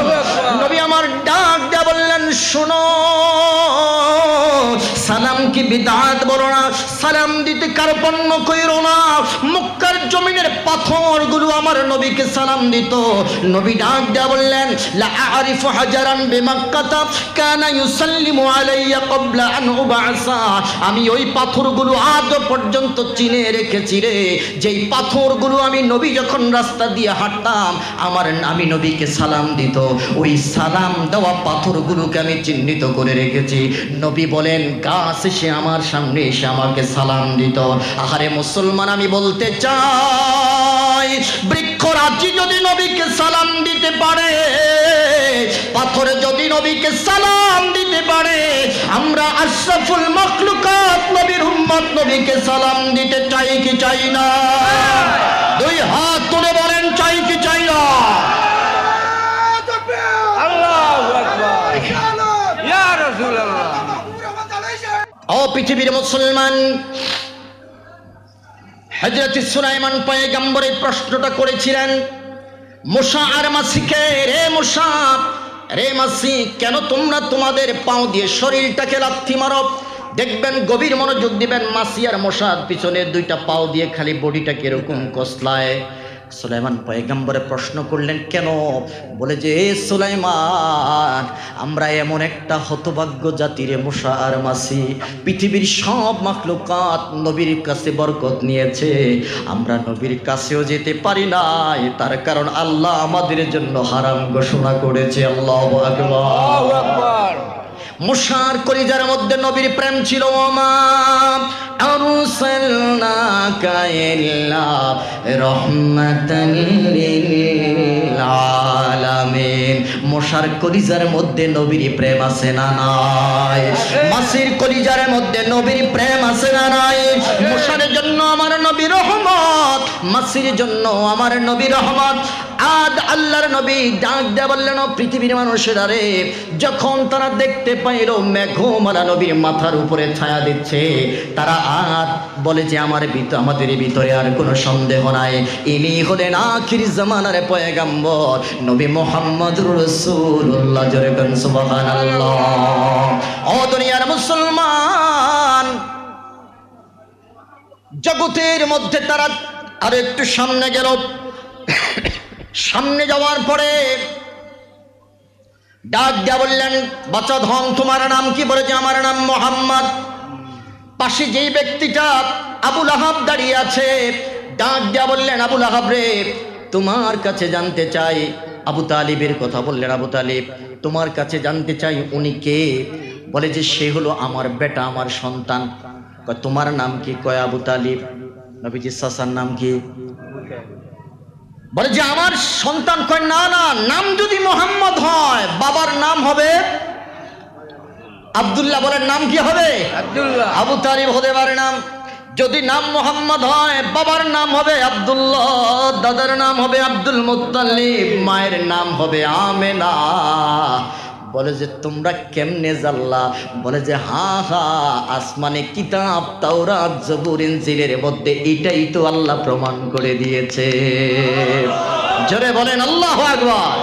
নবী আমার ডাক দেয়া বললেন, শোনো, সালাম কি বিদআত বলো না, সালাম দিতে কার্পণ্য কইরো না। মক্কার জমিনের পাথরগুলো আমার নবীকে সালাম দিত। নবী ডাক দেয়া বললেন, লা আরিফু হাজারান বিমাক্কাতা কানা ইউসাল্লিমু আলাইয়া ক্বাবলা আন উবআসা। আমি ওই পাথরগুলো আজ পর্যন্ত চিনে রেখেছি রে, যেই পাথরগুলো আমি নবী যখন রাস্তা দিয়ে হাঁটতাম আমি নবীকে সালাম দিত, ওই সালাম দেওয়া পাথরগুলোকে আমি চিহ্নিত করে রেখেছি। নবী বলেন, গাছ এসে আমার সামনে এসে আমাকে সালাম দিত। আহারে মুসলমান, আমি বলতে চাই, বৃক্ষরাজি যদি নবীকে সালাম দিতে পারে, পাথরে যদি নবীকে সালাম দিতে পারে, আমরা আশরাফুল মাখলুকাত নবীর উম্মত নবীকে সালাম দিতে চাই কি চাই না? দুই হাত তুলে বলেন, চাই কি চাই না? আল্লাহু আকবার। ইয়া রাসূলুল্লাহ। ও পৃথিবীর মুসলমান, হযরত সুলাইমান পয়গম্বর এই প্রশ্নটা করেছিলেন মূসা আর মাছিকে, রে মূসা, রে মাছি, কেন তোমরা তোমাদের পাও দিয়ে শরীরটাকে লাথি মারো? দেখবেন, গভীর মনোযোগ দিবেন, মাছি আর মশার পিছনে দুইটা পাও দিয়ে খালি বডিটাকে এরকম কসলায়। সুলাইমান পয়গম্বরে প্রশ্ন করলেন, কেন? বলে যে এ সুলাইমান, আমরা এমন একটা হতভাগ্য জাতি রে মূসা আর মাসি, পৃথিবীর সব মাখলুকাত নবীর কাছে বরকত নিয়েছে, আমরা নবীর কাছেও যেতে পারি নাই, তার কারণ আল্লাহ আমাদের জন্য হারাম ঘোষণা করেছে। আল্লাহু আকবার। আল্লাহু আকবার। মুসার কলিজার মধ্যে নবীর প্রেম ছিল। ওমা আরসালনাকা ইল্লা রাহমাতান লিল আলামিন। মুসার কলিজার মধ্যে নবীর প্রেম আছে না নাই? মাসির কলিজার মধ্যে নবীর প্রেম আছে না নাই? মুসার জন্য আমার নবী রহমত, মাসির জন্য আমার নবী রহমত। আদ আল্লাহর নবী ডাক দেয়া বললেন, পৃথিবীর মানুষেরা রে, যখন তারা দেখতে পাইল মেঘমালা নবীর মাথার উপরে ছায়া দিচ্ছে, তারা আদ বলে যে আমাদের ভিতরে আর কোনো সন্দেহ নাই, ইনি হলেন আখির জামানার পয়গম্বর নবী মুহাম্মদুর রাসূলুল্লাহ। জোরে বলেন সুবহানাল্লাহ। ও দুনিয়ার মুসলমান, জগতের মধ্যে তারা আর একটু সামনে গেল। সামনে যাওয়ার পরে ডাক দিয়া বললেন, বাচ্চা ধন, তোমার নাম কি? বলে যে আমার নাম মোহাম্মদ। পাশে যেই ব্যক্তিটা আবু লাহাব দাঁড়িয়ে আছে, ডাক দিয়া বললেন, আবু লাহাব রে, তোমার কাছে জানতে চাই। আবু তালিবের কথা বললেন, আবু তালিব, তোমার কাছে জানতে চাই উনি কে? বলে যে সে হলো আমার বেটা, আমার সন্তান। কয় তোমার নাম কি? কয় আবু তালিব। নবীজি চাচার নাম কি? বলে যে আমার সন্তান। কয় না না, নাম যদি মোহাম্মদ হয় বাবার নাম হবে আব্দুল্লাহ। বলেন নাম কি হবে? আব্দুল্লাহ। আবু তালিব হতে পারে নাম। যদি নাম মোহাম্মদ হয় বাবার নাম হবে আব্দুল্লাহ, দাদার নাম হবে আব্দুল মুত্তালিব, মায়ের নাম হবে আমেনা। বলে যে তোমরা কেমনে জানলা? বলে যে হা হা, আসমানে কিতাব তাওরাত জবুর ইনজিলের মধ্যে এটাই তো আল্লাহ প্রমাণ করে দিয়েছে। জোরে বলেন আল্লাহু আকবার।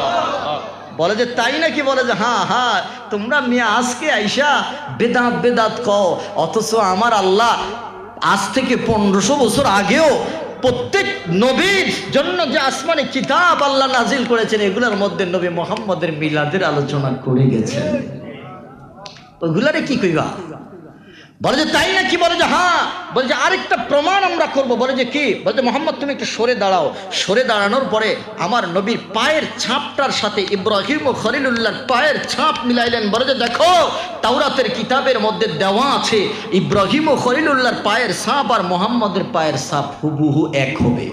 বলে যে তাই নাকি? বলে যে হ্যাঁ হ্যাঁ, তোমরা মিয়া আজকে আইসা বেদাত বেদাত কও, অথচ আমার আল্লাহ আজ থেকে 1500 বছর আগেও প্রত্যেক নবীর জন্য যে আসমানে কিতাব আল্লাহ নাজিল করেছেন, এগুলোর মধ্যে নবী মুহাম্মদের মিলাদের আলোচনা করে গেছেন। ওগুলারে কি কইবা? বলে যে তাই নাকি? বলে যে হ্যাঁ। বলে যে আরেকটা প্রমাণ আমরা করব। বলে যে কি? বলে যে মোহাম্মদ তুমি একটু সরে দাঁড়াও। সরে দাঁড়ানোর পরে আমার নবীর পায়ের ছাপটার সাথে ইব্রাহিম ও খলিলুল্লাহর পায়ের ছাপ মিলাইলেন। বলে যে দেখো, তাওরাতের কিতাবের মধ্যে দেওয়া আছে ইব্রাহিম ও খলিলুল্লাহর পায়ের ছাপ আর মোহাম্মদের পায়ের ছাপ হুবহু এক হবে।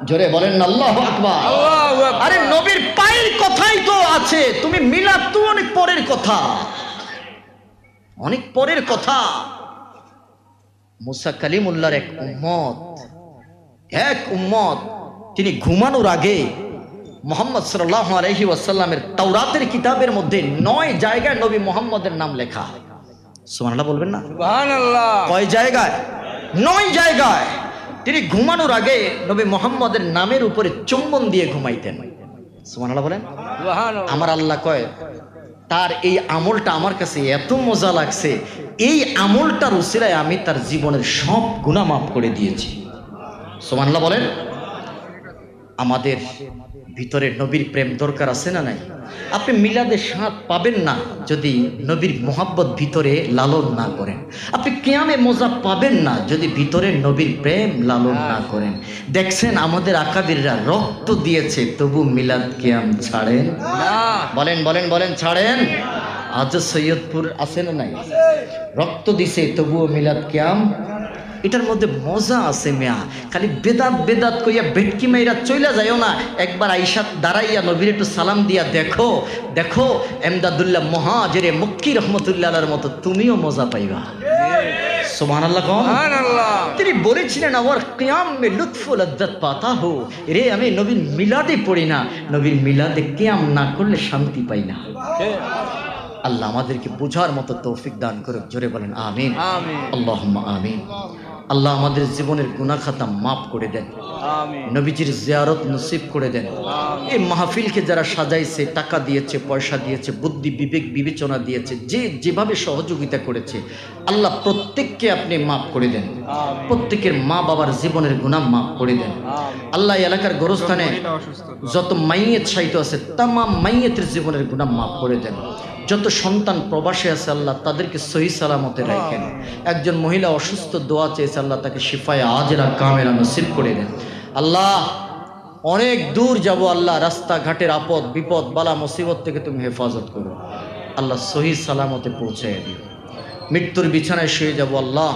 জোরে বলেন আল্লাহু আকবার। আল্লাহু আকবার। আরে নবীর পায়ের কথাই তো আছে, তুমি মিলাদ তো অনেক পরের কথা, অনেক পরের কথা। মুসা কালিমুল্লাহর এক উম্মত, তিনি ঘুমানোর আগে মুহাম্মদ সাল্লাল্লাহু আলাইহি ওয়াসাল্লামের তাওরাতের কিতাবের মধ্যে 9 জায়গায় নবী মুহাম্মদের নাম লেখা। সুবহানাল্লাহ বলবেন না? সুবহানাল্লাহ। কয় জায়গায়? 9 জায়গায়। তিনি ঘুমানোর আগে নবী মুহাম্মদের নামের উপরে চুম্বন দিয়ে ঘুমাইতেন। সুবহানাল্লাহ বলেন। সুবহানাল্লাহ। আমার আল্লাহ কয়, তার এই আমলটা আমার কাছে এত মজা লাগছে, এই আমলটার উসিলায় আমি তার জীবনের সব গুনাহ মাফ করে দিয়েছি। সুবহানাল্লাহ বলেন। আমাদের ভিতরে নবীর প্রেম দরকার আছে না নাই? আপনি মিলাদের স্বাদ পাবেন না যদি নবীর মোহাব্বত ভিতরে লালন না করেন। আপনি কিয়ামে মজা পাবেন না যদি ভিতরে নবীর প্রেম লালন না করেন। দেখছেন আমাদের আকাবিররা রক্ত দিয়েছে তবু মিলাদ কিয়াম ছাড়েন না। বলেন বলেন বলেন, ছাড়েন? আজ সৈয়দপুর আছে না নাই? রক্ত দিছে তবুও মিলাদ কিয়াম। এটার মধ্যে মজা আছে মিয়া। খালি বেদাত বেদাত কইয়া ভেটকি মাইরা চইলা যাইও না, একবার আইসা দাঁড়াইয়া নবীর একটু সালাম দিয়া দেখো, দেখো এমদাদুল্লাহ মুহাজিরে মক্কি রহমতুল্লাহর মতো তুমিও মজা পাইবা। সুবহানাল্লাহ কোন? সুবহানাল্লাহ। তিনি বলেছিলেন আমার কিয়াম মে লুৎফ ও লজ্জত পাতা হো। রে আমি নবীর মিলাদে পড়ি না, নবীর মিলাদে কিয়াম না করলে শান্তি পাই না। আল্লাহ আমাদেরকে বোঝার মতো তৌফিক দান করুক। জোরে বলেন আমিন। আমিন। আল্লাহুম্মা আমিন। আল্লাহ আমাদের জীবনের গুনাহ খাতা মাফ করে দেন, আমিন নবীজির জিয়ারত নসিব করে দেন। এই মাহফিলকে যারা সাজাইছে, টাকা দিয়েছে, পয়সা দিয়েছে, বুদ্ধি বিবেক বিবেচনা দিয়েছে, যে যেভাবে সহযোগিতা করেছে, আল্লাহ প্রত্যেককে আপনি মাফ করে দেন, প্রত্যেকের মা বাবার জীবনের গুনাহ মাফ করে দেন। আল্লাহ এই এলাকার গোরস্থানে যত মাইয়েত সাহিত্য আছে তামাম মাইয়েতের জীবনের গুনাহ মাফ করে দেন। যত সন্তান প্রবাসে আছে আল্লাহ তাদেরকে সহি সালামতে রাখেন। একজন মহিলা অসুস্থ, দোয়া চেয়েছে, আল্লাহ তাকে শিফায়ে আজেলা কামেলা নসিব করে দেন। আল্লাহ অনেক দূর যাব, আল্লাহ রাস্তাঘাটের আপদ বিপদ বালা মুসিবত থেকে তুমি হেফাজত করো, আল্লাহ সহি সালামতে পৌঁছায় দিও। মৃত্যুর বিছানায় শুয়ে যাব, আল্লাহ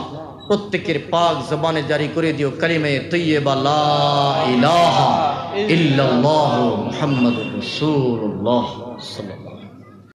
প্রত্যেকের পাক জবানে জারি করে দিও কালিমে তৈয়্যিবা লা ইলাহা ইল্লাল্লাহু মুহাম্মাদুর রাসূলুল্লাহ সাল্লাল্লাহু